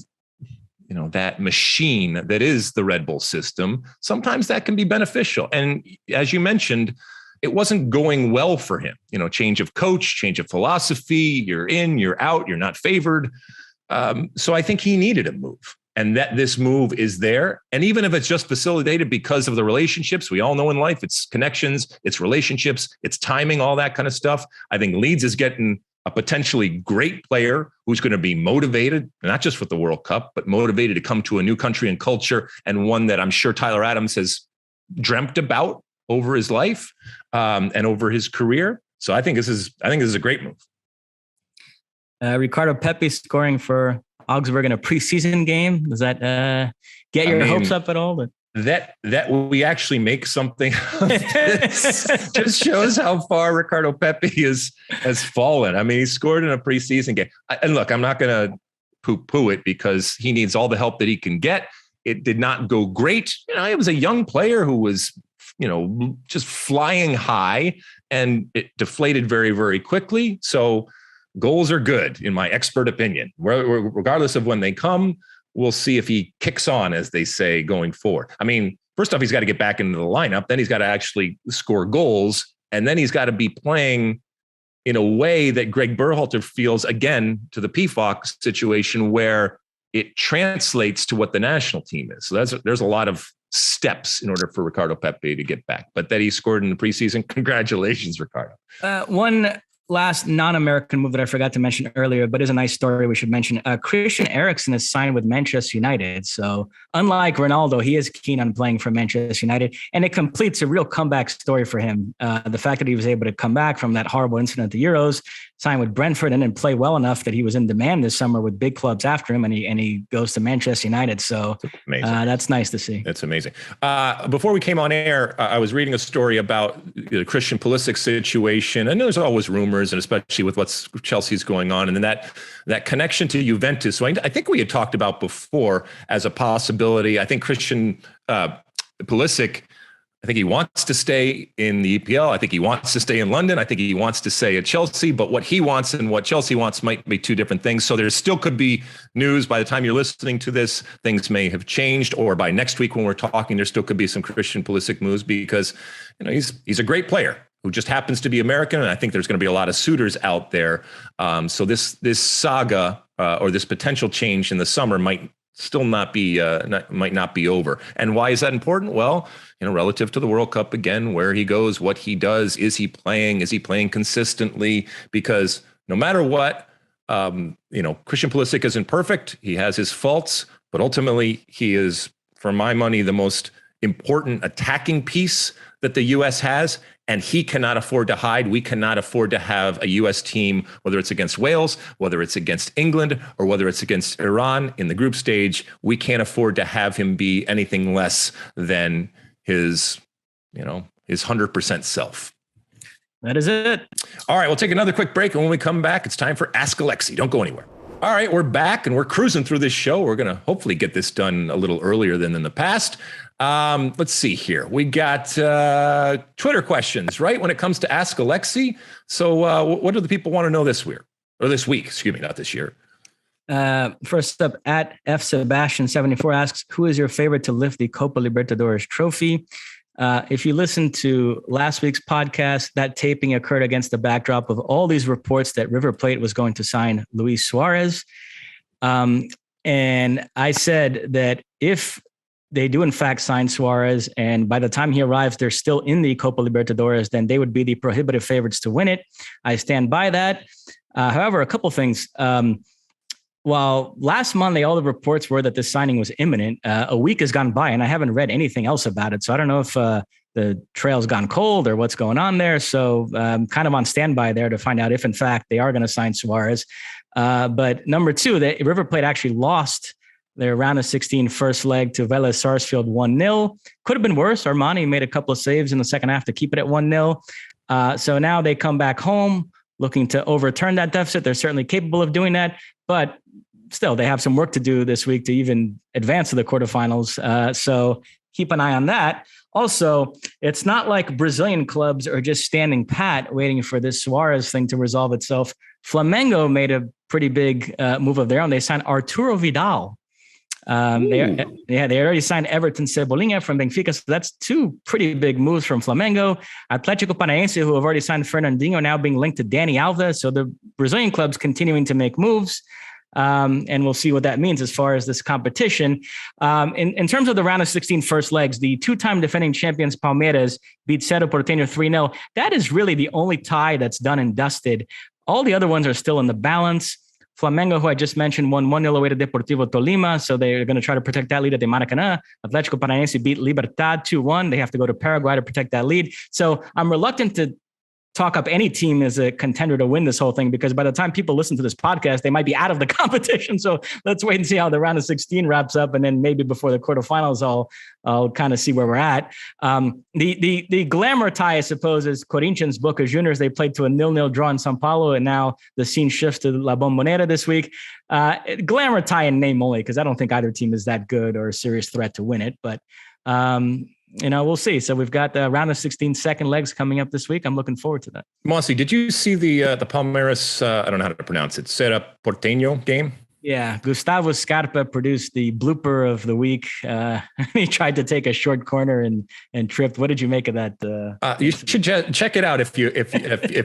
that machine that is the Red Bull system, sometimes that can be beneficial. And as you mentioned, it wasn't going well for him, change of coach, change of philosophy, you're in, you're out, you're not favored. So I think he needed a move, and that this move is there. And even if it's just facilitated because of the relationships, we all know in life, it's connections, it's relationships, it's timing, all that kind of stuff. I think Leeds is getting a potentially great player who's going to be motivated, not just with the World Cup, but motivated to come to a new country and culture, and one that I'm sure Tyler Adams has dreamt about over his life and over his career. So I think this is a great move. Ricardo Pepi scoring for Augsburg in a preseason game? Does that get your hopes up at all? That we actually make something of this just shows how far Ricardo Pepi has fallen. I mean, he scored in a preseason game. And look, I'm not going to poo-poo it because he needs all the help that he can get. It did not go great. He was a young player who was, just flying high, and it deflated very, very quickly. So goals are good, in my expert opinion. Regardless of when they come, we'll see if he kicks on, as they say, going forward. I mean, first off, he's got to get back into the lineup. Then he's got to actually score goals. And then he's got to be playing in a way that Greg Berhalter feels, again, to the PFOC situation, where it translates to what the national team is. So there's a lot of steps in order for Ricardo Pepi to get back. But that he scored in the preseason, congratulations, Ricardo. One last non-American move that I forgot to mention earlier, but is a nice story we should mention. Christian Eriksen is signed with Manchester United. So unlike Ronaldo, he is keen on playing for Manchester United, and it completes a real comeback story for him. The fact that he was able to come back from that horrible incident at the Euros, sign with Brentford, and then play well enough that he was in demand this summer with big clubs after him, and he goes to Manchester United. So that's nice to see. That's amazing. Before we came on air, I was reading a story about the Christian Pulisic situation, and there's always rumors, and especially with what's Chelsea's going on, and then that connection to Juventus. So I think we had talked about before as a possibility. I think Christian Pulisic, I think he wants to stay in the EPL. I think he wants to stay in London. I think he wants to stay at Chelsea. But what he wants and what Chelsea wants might be two different things. So there still could be news by the time you're listening to this. Things may have changed, or by next week when we're talking, there still could be some Christian Pulisic moves, because he's a great player who just happens to be American, and I think there's going to be a lot of suitors out there. So this saga or this potential change in the summer might still not be over. And why is that important? Well, relative to the World Cup, again, where he goes, what he does, is he playing consistently? Because no matter what, Christian Pulisic isn't perfect. He has his faults, but ultimately he is, for my money, the most important attacking piece that the U.S. has, and he cannot afford to hide. We cannot afford to have a U.S. team, whether it's against Wales, whether it's against England, or whether it's against Iran in the group stage. We can't afford to have him be anything less than his 100% self. That is it. All right, we'll take another quick break, and when we come back, it's time for Ask Alexi. Don't go anywhere. All right, we're back, and we're cruising through this show. We're going to hopefully get this done a little earlier than in the past. Let's see here. We got Twitter questions, right, when it comes to Ask Alexi. So what do the people want to know this week? Excuse me, not this year. First up, at F Sebastian 74 asks, who is your favorite to lift the Copa Libertadores trophy? If you listen to last week's podcast, that taping occurred against the backdrop of all these reports that River Plate was going to sign Luis Suarez. And I said that if they do in fact sign Suarez, and by the time he arrives, they're still in the Copa Libertadores, then they would be the prohibitive favorites to win it. I stand by that. However, a couple things. While last Monday, all the reports were that this signing was imminent, a week has gone by and I haven't read anything else about it. So I don't know if the trail's gone cold or what's going on there. So I'm kind of on standby there to find out if in fact they are going to sign Suarez. But number two, the River Plate actually lost their round of 16 first leg to Vélez Sarsfield 1-0. Could have been worse. Armani made a couple of saves in the second half to keep it at 1-0. So now they come back home looking to overturn that deficit. They're certainly capable of doing that, but still they have some work to do this week to even advance to the quarterfinals. So keep an eye on that. Also, it's not like Brazilian clubs are just standing pat waiting for this Suarez thing to resolve itself. Flamengo made a pretty big move of their own. They signed Arturo Vidal. They already signed Everton Cebolinha from Benfica. So that's two pretty big moves from Flamengo. Atlético Paranaense, who have already signed Fernandinho, now being linked to Dani Alves. So the Brazilian clubs continuing to make moves. And we'll see what that means as far as this competition. In terms of the round of 16 first legs, the two-time defending champions Palmeiras beat Cerro Porteño 3-0. That is really the only tie that's done and dusted. All the other ones are still in the balance. Flamengo, who I just mentioned, won 1-0 away to Deportivo Tolima, so they're going to try to protect that lead at the Maracanã. Atlético Paranaense beat Libertad 2-1. They have to go to Paraguay to protect that lead. So I'm reluctant to talk up any team as a contender to win this whole thing, because by the time people listen to this podcast, they might be out of the competition. So let's wait and see how the round of 16 wraps up. And then maybe before the quarterfinals, I'll kind of see where we're at. The glamour tie, I suppose, is Corinthians Boca Juniors. They played to a 0-0 draw in Sao Paulo, and now the scene shifts to La Bombonera this week. Glamour tie in name only, because I don't think either team is that good or a serious threat to win it. But we'll see. So we've got the round of 16 second legs coming up this week. I'm looking forward to that. Mosse, did you see the Palmeiras, I don't know how to pronounce it, Serra Porteño game? Yeah, Gustavo Scarpa produced the blooper of the week. He tried to take a short corner and tripped. What did you make of that? You should check it out if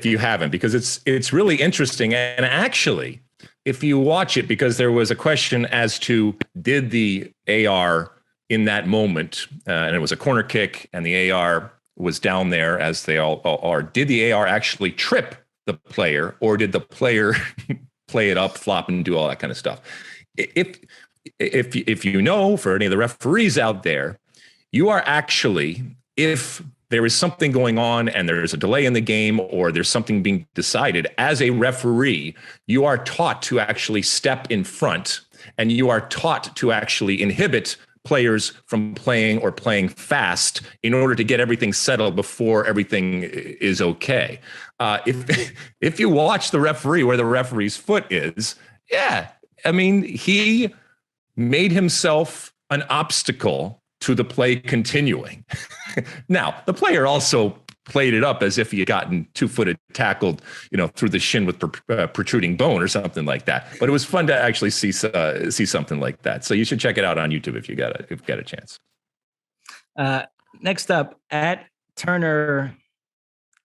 you haven't, because it's really interesting. And actually, if you watch it, because there was a question as to did the AR in that moment, and it was a corner kick, and the AR was down there as they all are. Did the AR actually trip the player, or did the player play it up, flop, and do all that kind of stuff? If you know, for any of the referees out there, you are actually, if there is something going on and there's a delay in the game, or there's something being decided, as a referee, you are taught to actually step in front, and you are taught to actually inhibit players from playing or playing fast in order to get everything settled before everything is okay. If you watch the referee where the referee's foot is, he made himself an obstacle to the play continuing. Now, the player also played it up as if he had gotten two-footed tackled, through the shin with protruding bone or something like that. But it was fun to actually see something like that. So you should check it out on YouTube if you've got a chance. Next up, at Turner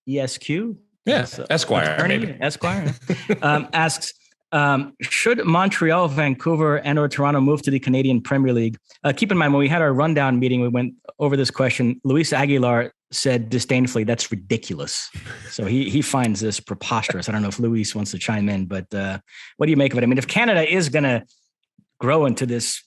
ESQ. Yes, Esquire. Esquire asks, should Montreal, Vancouver, and or Toronto move to the Canadian Premier League? Keep in mind, when we had our rundown meeting, we went over this question. Luis Aguilar said disdainfully, that's ridiculous. So he finds this preposterous. I don't know if Luis wants to chime in, but what do you make of it? I mean, if Canada is going to grow into this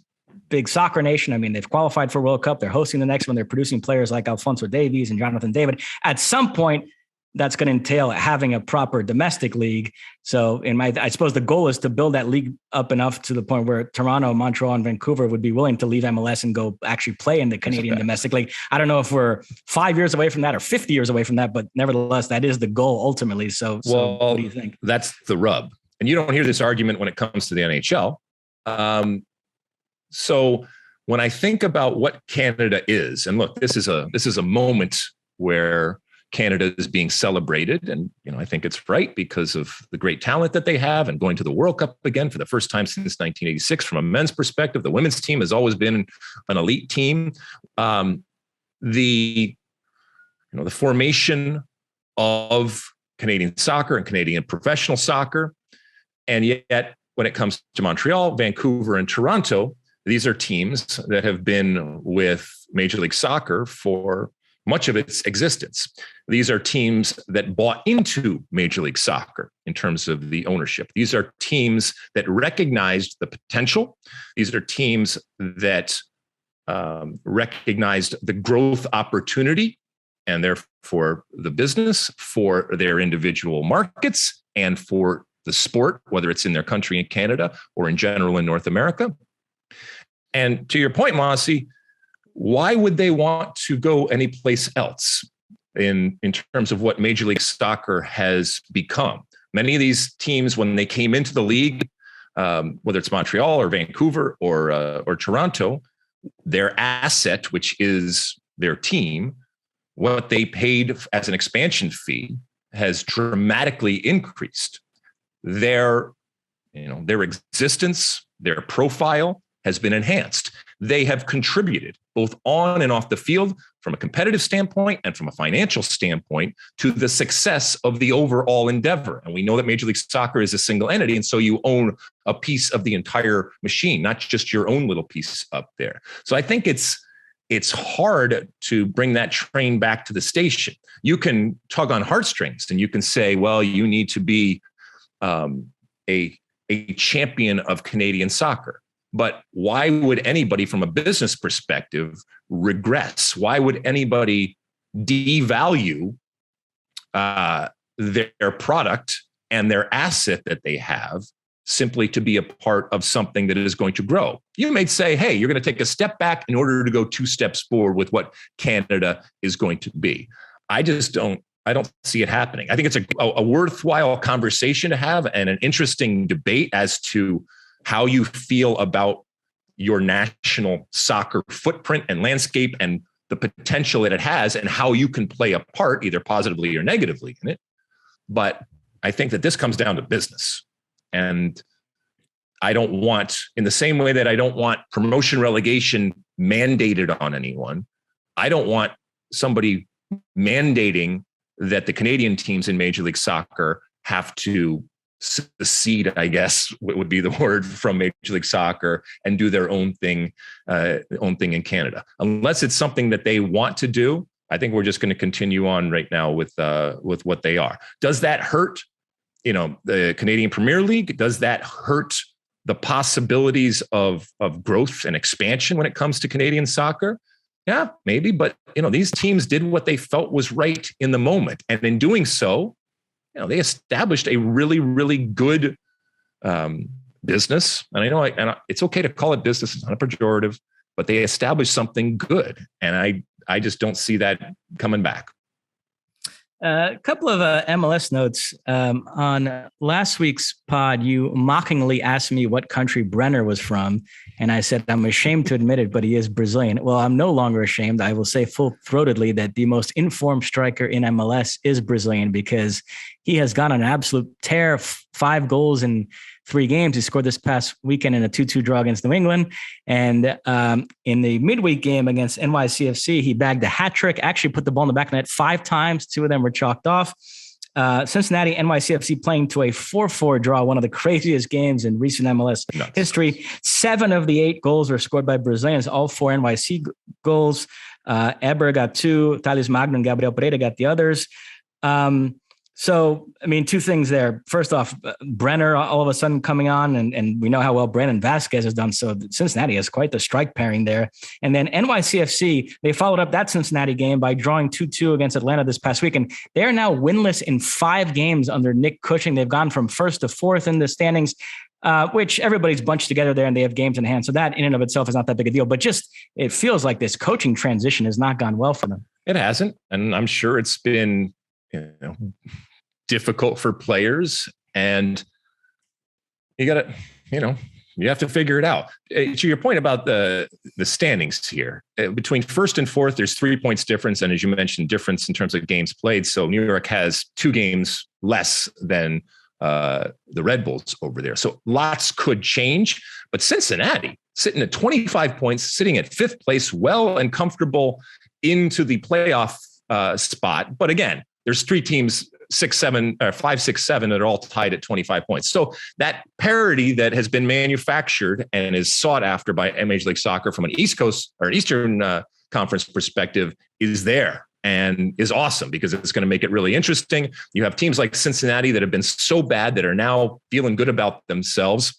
big soccer nation, I mean, they've qualified for World Cup. They're hosting the next one. They're producing players like Alphonso Davies and Jonathan David. At some point, that's going to entail having a proper domestic league. So I suppose the goal is to build that league up enough to the point where Toronto, Montreal, and Vancouver would be willing to leave MLS and go actually play in the Canadian domestic league. I don't know if we're 5 years away from that or 50 years away from that, but nevertheless, that is the goal ultimately. So what do you think? That's the rub. And you don't hear this argument when it comes to the NHL. So when I think about what Canada is, and look, this is a moment where Canada is being celebrated. And, I think it's right because of the great talent that they have, and going to the World Cup again for the first time since 1986. From a men's perspective, the women's team has always been an elite team. The formation of Canadian soccer and Canadian professional soccer. And yet when it comes to Montreal, Vancouver, and Toronto, these are teams that have been with Major League Soccer for much of its existence. These are teams that bought into Major League Soccer in terms of the ownership. These are teams that recognized the potential. These are teams that recognized the growth opportunity, and therefore the business for their individual markets and for the sport, whether it's in their country in Canada or in general in North America. And to your point, Mosse, why would they want to go anyplace else in terms of what Major League Soccer has become? Many of these teams, when they came into the league, whether it's Montreal or Vancouver or Toronto, their asset, which is their team, what they paid as an expansion fee has dramatically increased. Their existence, their profile has been enhanced. They have contributed both on and off the field from a competitive standpoint and from a financial standpoint to the success of the overall endeavor. And we know that Major League Soccer is a single entity. And so you own a piece of the entire machine, not just your own little piece up there. So I think it's hard to bring that train back to the station. You can tug on heartstrings and you can say, well, you need to be a champion of Canadian soccer. But why would anybody from a business perspective regress? Why would anybody devalue their product and their asset that they have simply to be a part of something that is going to grow. You may say, hey, you're going to take a step back in order to go 2 steps forward with what Canada is going to be. I don't see it happening. I think it's a worthwhile conversation to have and an interesting debate as to how you feel about your national soccer footprint and landscape and the potential that it has and how you can play a part either positively or negatively in it. But I think that this comes down to business. And I don't want, in the same way that I don't want promotion relegation mandated on anyone, I don't want somebody mandating that the Canadian teams in Major League Soccer have to secede, I guess would be the word, from Major League Soccer and do their own thing in Canada. Unless it's something that they want to do, I think we're just going to continue on right now with what they are. Does that hurt, the Canadian Premier League? Does that hurt the possibilities of growth and expansion when it comes to Canadian soccer? Yeah, maybe. But, these teams did what they felt was right in the moment. And in doing so, they established a really, really good business. And I know and it's okay to call it business. It's not a pejorative, but they established something good. And I just don't see that coming back. A couple of MLS notes. On last week's pod, you mockingly asked me what country Brenner was from. And I said, I'm ashamed to admit it, but he is Brazilian. Well, I'm no longer ashamed. I will say full-throatedly that the most informed striker in MLS is Brazilian because he has gone on an absolute tear, 5 goals in 3 games. He scored this past weekend in a 2-2 draw against New England. And in the midweek game against NYCFC, he bagged a hat trick, actually put the ball in the back of the net 5 times. 2 of them were chalked off. Cincinnati, NYCFC playing to a 4-4 draw, one of the craziest games in recent MLS history. 7 of the 8 goals were scored by Brazilians, all 4 NYC goals. Eber got 2, Thales Magno and Gabriel Pereira got the others. So, 2 things there. First off, Brenner all of a sudden coming on, and we know how well Brandon Vasquez has done. So Cincinnati has quite the strike pairing there. And then NYCFC, they followed up that Cincinnati game by drawing 2-2 against Atlanta this past week. And they're now winless in 5 games under Nick Cushing. They've gone from 1st to 4th in the standings, which everybody's bunched together there and they have games in hand. So that in and of itself is not that big a deal. But just it feels like this coaching transition has not gone well for them. It hasn't. And I'm sure it's been difficult for players, and you got to, you have to figure it out. To your point about the standings here, between 1st and 4th, there's 3 points difference. And as you mentioned, difference in terms of games played. So New York has 2 games less than the Red Bulls over there. So lots could change, but Cincinnati sitting at 25 points, sitting at 5th place, well and comfortable into the playoff spot. But again, there's 3 teams, 5, 6, 7 that are all tied at 25 points. So that parity that has been manufactured and is sought after by Major League Soccer from an East Coast or an Eastern Conference perspective is there and is awesome because it's going to make it really interesting. You have teams like Cincinnati that have been so bad that are now feeling good about themselves.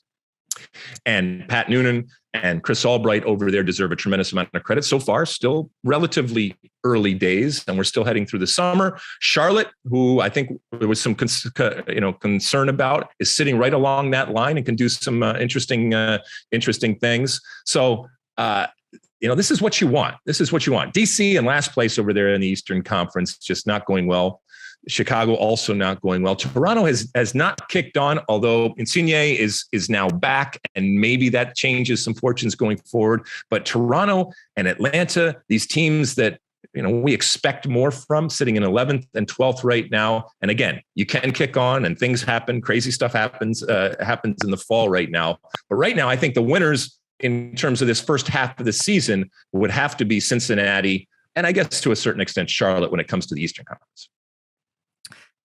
And Pat Noonan and Chris Albright over there deserve a tremendous amount of credit. So far, still relatively early days, and we're still heading through the summer. Charlotte, who I think there was some concern about, is sitting right along that line and can do some interesting things. So, this is what you want. This is what you want. DC in last place over there in the Eastern Conference, just not going well. Chicago also not going well. Toronto has not kicked on, although Insigne is now back, and maybe that changes some fortunes going forward. But Toronto and Atlanta, these teams that we expect more from, sitting in 11th and 12th right now. And again, you can kick on, and things happen. Crazy stuff happens in the fall right now. But right now, I think the winners in terms of this first half of the season would have to be Cincinnati, and I guess to a certain extent Charlotte when it comes to the Eastern Conference.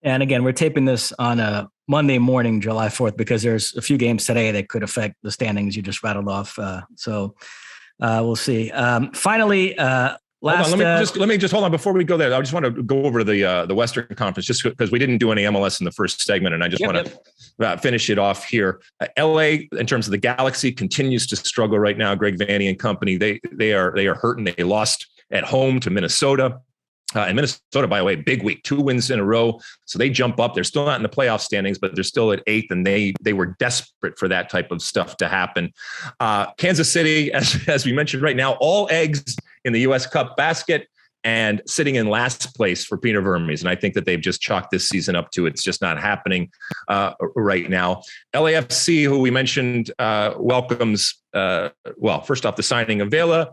And again, we're taping this on a Monday morning, July 4th, because there's a few games today that could affect the standings you just rattled off. So we'll see. Finally, let me just hold on before we go there. I just want to go over the Western Conference just because we didn't do any MLS in the first segment, and I just want to finish it off here. LA, in terms of the Galaxy, continues to struggle right now. Greg Vanney and company, they are hurting. They lost at home to Minnesota. And Minnesota, by the way, big week, 2 wins in a row. So they jump up. They're still not in the playoff standings, but they're still at 8th. And they were desperate for that type of stuff to happen. Kansas City, as we mentioned right now, all eggs in the U.S. Cup basket and sitting in last place for Peter Vermes. And I think that they've just chalked this season up to it's just not happening right now. LAFC, who we mentioned, welcomes, first off, the signing of Vela,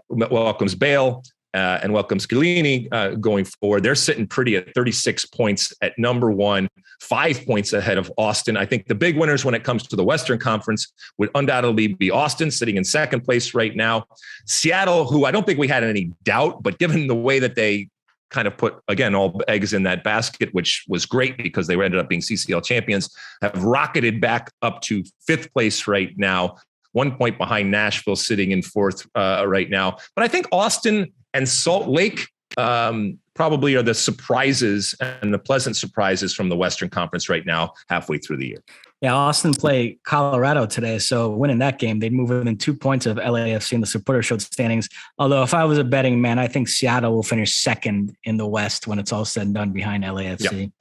welcomes Bale, and welcomes Chiellini going forward. They're sitting pretty at 36 points at number 1, 5 points ahead of Austin. I think the big winners when it comes to the Western Conference would undoubtedly be Austin, sitting in second place right now. Seattle, who I don't think we had any doubt, but given the way that they kind of put, again, all eggs in that basket, which was great because they ended up being CCL champions, have rocketed back up to 5th place right now, 1 point behind Nashville, sitting in 4th right now. But I think Austin and Salt Lake probably are the surprises and the pleasant surprises from the Western Conference right now, halfway through the year. Yeah, Austin play Colorado today, so winning that game, they'd move within 2 points of LAFC in the Supporter Shield standings. Although if I was a betting man, I think Seattle will finish second in the West when it's all said and done behind LAFC. Yep.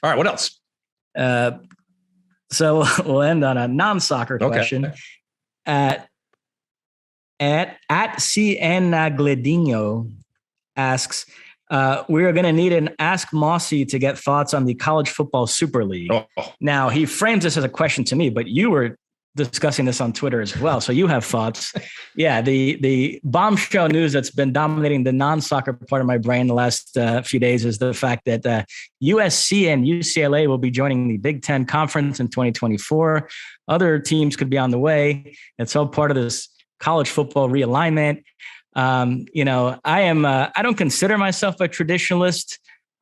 All right, what else? So we'll end on a non-soccer question. At CN Gledino asks, we are going to need an Ask Mosse to get thoughts on the College Football Super League. Oh. Now, he frames this as a question to me, but you were discussing this on Twitter as well, so you have thoughts. Yeah, the bombshell news that's been dominating the non-soccer part of my brain the last few days is the fact that USC and UCLA will be joining the Big Ten Conference in 2024. Other teams could be on the way. It's all part of this college football realignment. I don't consider myself a traditionalist.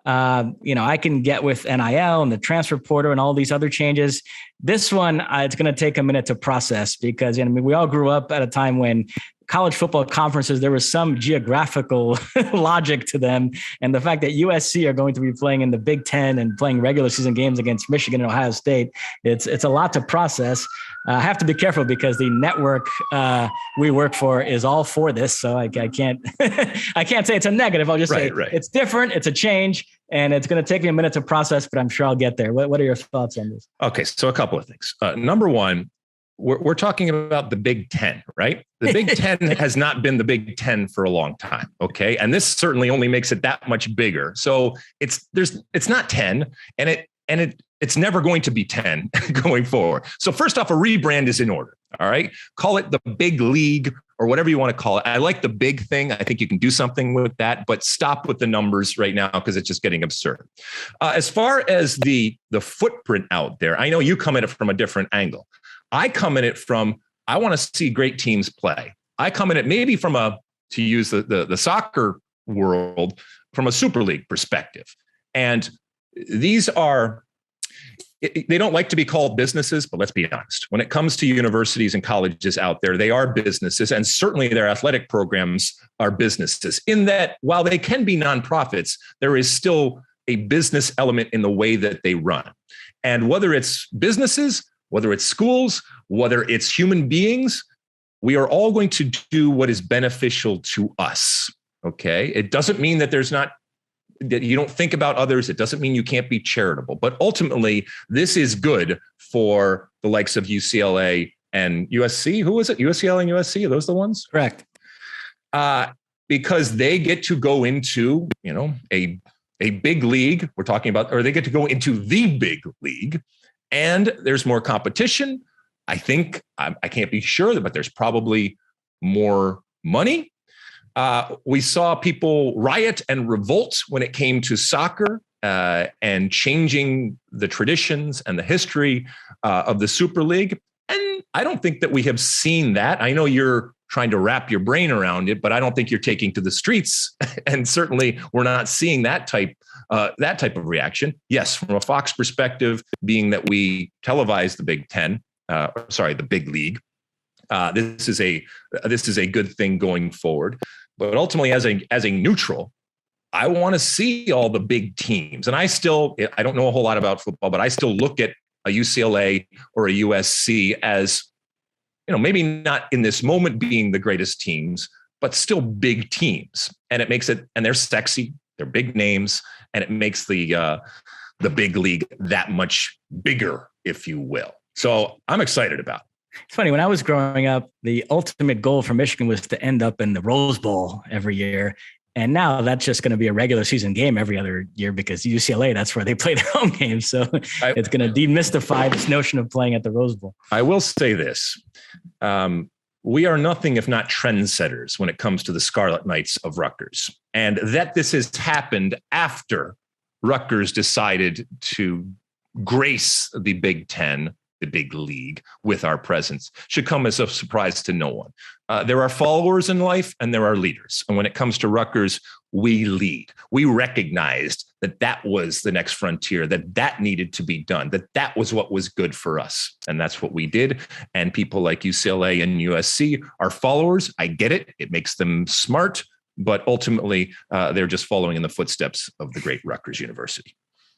I can get with NIL and the transfer portal and all these other changes. This one, it's going to take a minute to process because we all grew up at a time when college football conferences, there was some geographical logic to them. And the fact that USC are going to be playing in the Big Ten and playing regular season games against Michigan and Ohio State, it's a lot to process. I have to be careful because the network we work for is all for this. So I can't I can't say it's a negative. I'll just say It's different. It's a change. And it's going to take me a minute to process, but I'm sure I'll get there. What are your thoughts on this? Okay, so a couple of things. Number one, we're talking about the Big Ten, right? The Big Ten has not been the Big Ten for a long time, okay? And this certainly only makes it that much bigger. So it's not 10, and it's never going to be 10 going forward. So first off, a rebrand is in order, all right? Call it the Big League or whatever you want to call it. I like the big thing. I think you can do something with that, but stop with the numbers right now because it's just getting absurd. As far as the footprint out there, I know you come at it from a different angle. I come at it from, I want to see great teams play. I come at it maybe from to use the soccer world, from a Super League perspective. And these are, they don't like to be called businesses, but let's be honest. When it comes to universities and colleges out there, they are businesses, and certainly their athletic programs are businesses. In that, while they can be nonprofits, there is still a business element in the way that they run. And whether it's businesses, whether it's schools, whether it's human beings, we are all going to do what is beneficial to us. Okay. It doesn't mean that that you don't think about others. It doesn't mean you can't be charitable, but ultimately this is good for the likes of UCLA and USC. Who is it? UCLA and USC? Are those the ones? Correct. Because they get to go into, a big league we're talking about, or they get to go into the big league. And there's more competition. I think, I can't be sure, but there's probably more money. We saw people riot and revolt when it came to soccer and changing the traditions and the history of the Super League. And I don't think that we have seen that. I know you're trying to wrap your brain around it, but I don't think you're taking to the streets. And certainly we're not seeing that type of reaction. Yes, from a Fox perspective, being that we televise the Big Ten, the Big League, this is a good thing going forward. But ultimately, as a neutral, I want to see all the big teams. And I don't know a whole lot about football, but I still look at a UCLA or a USC as, maybe not in this moment being the greatest teams, but still big teams. And it makes it, and they're sexy, they're big names, and it makes the big league that much bigger, if you will. So I'm excited about it. It's funny, when I was growing up, the ultimate goal for Michigan was to end up in the Rose Bowl every year. And now that's just going to be a regular season game every other year because UCLA, that's where they play their home games. So it's going to demystify this notion of playing at the Rose Bowl. I will say this. We are nothing if not trendsetters when it comes to the Scarlet Knights of Rutgers. And that this has happened after Rutgers decided to grace the Big Ten, the big league, with our presence should come as a surprise to no one. There are followers in life and there are leaders. And when it comes to Rutgers, we lead. We recognized that was the next frontier, that needed to be done, that was what was good for us. And that's what we did. And people like UCLA and USC are followers. I get it. It makes them smart, but ultimately they're just following in the footsteps of the great Rutgers University.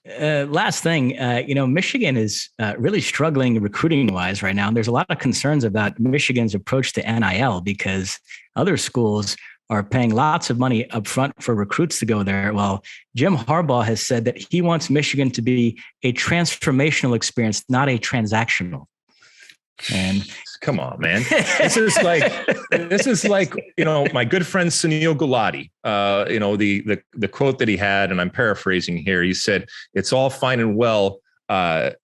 Last thing, Michigan is really struggling recruiting wise right now. And there's a lot of concerns about Michigan's approach to NIL because other schools are paying lots of money up front for recruits to go there. Well, Jim Harbaugh has said that he wants Michigan to be a transformational experience, not a transactional. And come on, man. This is like, my good friend Sunil Gulati, the quote that he had, and I'm paraphrasing here. He said, it's all fine and well to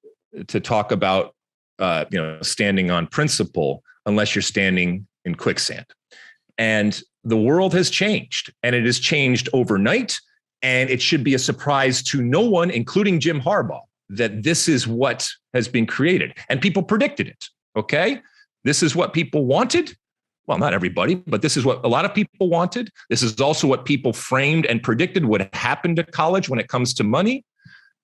talk about, standing on principle unless you're standing in quicksand. And the world has changed, and it has changed overnight. And it should be a surprise to no one, including Jim Harbaugh, that this is what has been created. And people predicted it. Okay, this is what people wanted. Well, not everybody, but this is what a lot of people wanted. This is also what people framed and predicted would happen to college when it comes to money.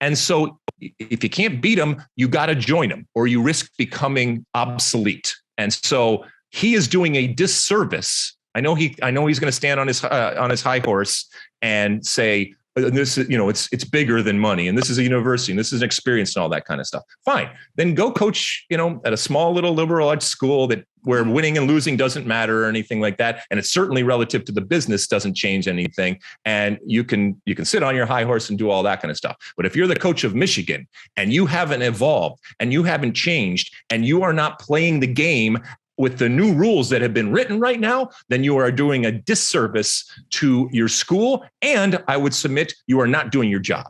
And so if you can't beat them, you got to join them or you risk becoming obsolete. And so he is doing a disservice. I know he's going to stand on his high horse and say, this is, it's bigger than money, and this is a university, and this is an experience, and all that kind of stuff. Fine, then go coach, at a small little liberal arts school where winning and losing doesn't matter or anything like that, and it's certainly relative to the business doesn't change anything. And you can sit on your high horse and do all that kind of stuff. But if you're the coach of Michigan and you haven't evolved and you haven't changed and you are not playing the game with the new rules that have been written right now, then you are doing a disservice to your school. And I would submit you are not doing your job.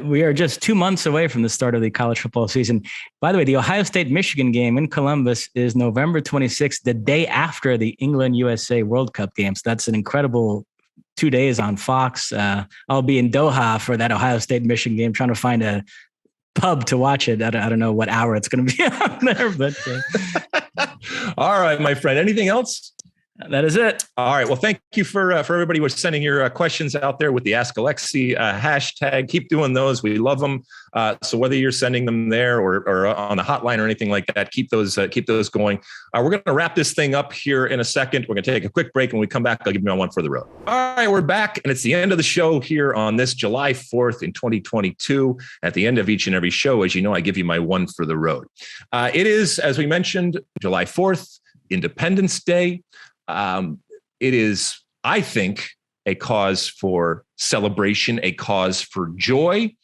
We are just 2 months away from the start of the college football season. By the way, the Ohio State-Michigan game in Columbus is November 26th, the day after the England-USA World Cup game. So that's an incredible 2 days on Fox. I'll be in Doha for that Ohio State-Michigan game, trying to find a pub to watch it. I don't know what hour it's going to be on there, but all right, my friend. Anything else? That is it. All right. Well, thank you for everybody who's sending your questions out there with the Ask Alexi hashtag. Keep doing those. We love them. So whether you're sending them there or on the hotline or anything like that, keep those going. We're going to wrap this thing up here in a second. We're going to take a quick break. When we come back, I'll give you my one for the road. All right, we're back, and it's the end of the show here on this July 4th in 2022. At the end of each and every show, as you know, I give you my one for the road. It is, as we mentioned, July 4th, Independence Day. It is, I think, a cause for celebration, a cause for joy,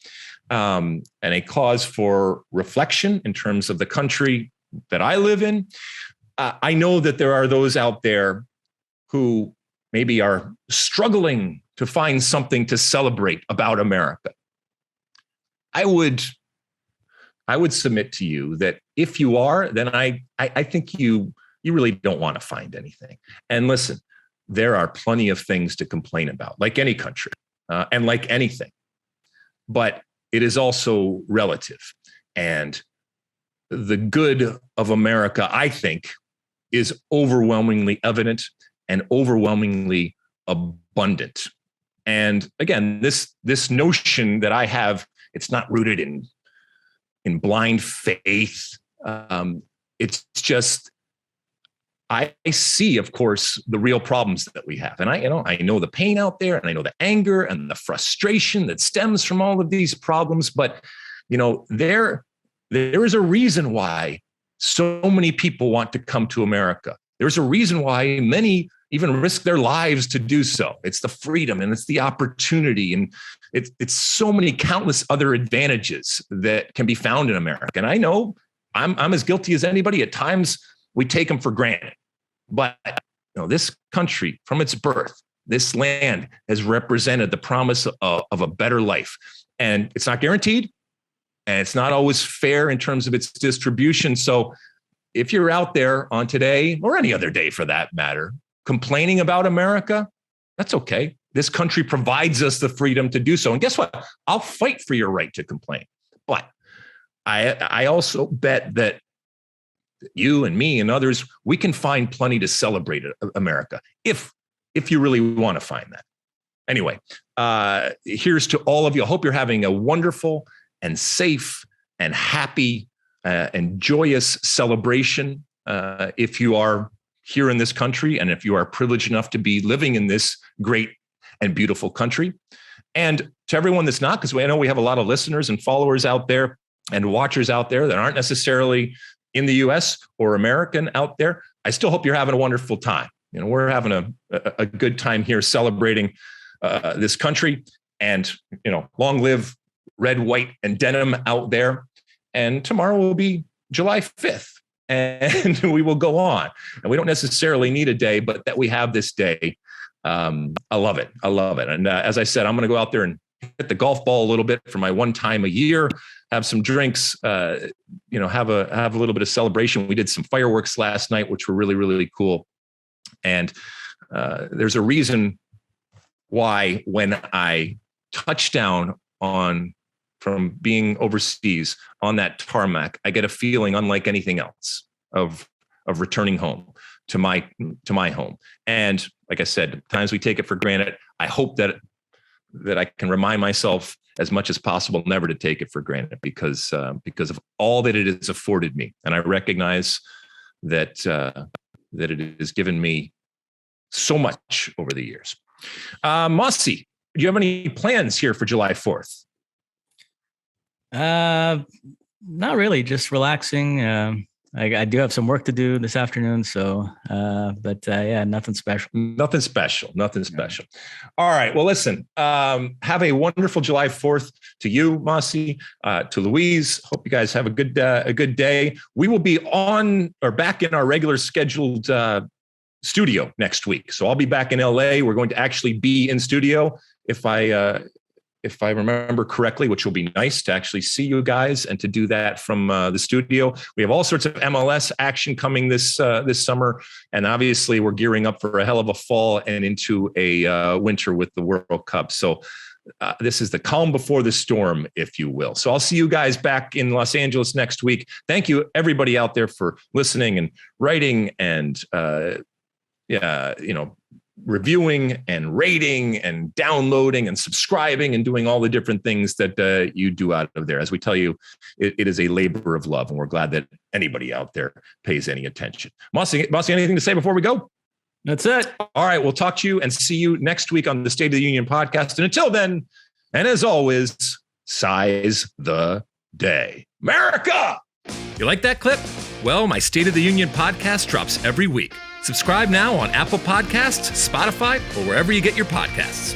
and a cause for reflection in terms of the country that I live in. I know that there are those out there who maybe are struggling to find something to celebrate about America. I would submit to you that if you are, then I think you really don't want to find anything. And listen, there are plenty of things to complain about, like any country and like anything. But it is also relative. And the good of America, I think, is overwhelmingly evident and overwhelmingly abundant. And again, this notion that I have, it's not rooted in blind faith. It's just, I see, of course, the real problems that we have. And I know the pain out there, and I know the anger and the frustration that stems from all of these problems. But, there is a reason why so many people want to come to America. There's a reason why many even risk their lives to do so. It's the freedom and it's the opportunity. And it's so many countless other advantages that can be found in America. And I know I'm as guilty as anybody. At times we take them for granted, but this country from its birth, this land has represented the promise of a better life. And it's not guaranteed, and it's not always fair in terms of its distribution. So if you're out there on today, or any other day for that matter, complaining about America, that's okay. This country provides us the freedom to do so. And guess what? I'll fight for your right to complain. But I also bet that you and me and others, we can find plenty to celebrate America if you really want to find that. Anyway, here's to all of you. I hope you're having a wonderful and safe and happy and joyous celebration if you are here in this country, and if you are privileged enough to be living in this great and beautiful country. And to everyone that's not, because I know we have a lot of listeners and followers out there and watchers out there that aren't necessarily in the US or American out there, I still hope you're having a wonderful time. We're having a good time here celebrating this country, and long live red, white, and denim out there. And tomorrow will be July 5th, and we will go on. And we don't necessarily need a day, but that we have this day. I love it. I love it. And as I said, I'm going to go out there and hit the golf ball a little bit for my one time a year, have some drinks, have a little bit of celebration. We did some fireworks last night, which were really, really cool. And there's a reason why when I touch down from being overseas on that tarmac, I get a feeling unlike anything else of returning home to my home. And like I said, times we take it for granted. I hope that I can remind myself as much as possible never to take it for granted, because of all that it has afforded me. And I recognize that it has given me so much over the years. Mosse, do you have any plans here for July 4th? Not really, just relaxing. I do have some work to do this afternoon, so nothing special. Nothing special. All right. Well, listen, have a wonderful July 4th to you, Mosse, to Louise. Hope you guys have a good day. We will be on or back in our regular scheduled studio next week. So I'll be back in LA. We're going to actually be in studio if I remember correctly, which will be nice to actually see you guys and to do that from the studio. We have all sorts of MLS action coming this summer. And obviously we're gearing up for a hell of a fall and into a winter with the World Cup. So this is the calm before the storm, if you will. So I'll see you guys back in Los Angeles next week. Thank you, everybody out there, for listening and writing and, reviewing and rating and downloading and subscribing and doing all the different things that you do out of there. As we tell you, it is a labor of love, and we're glad that anybody out there pays any attention. Mosse, anything to say before we go? That's it. All right. We'll talk to you and see you next week on the State of the Union podcast. And until then, and as always, size the day. America! You like that clip? Well, my State of the Union podcast drops every week. Subscribe now on Apple Podcasts, Spotify, or wherever you get your podcasts.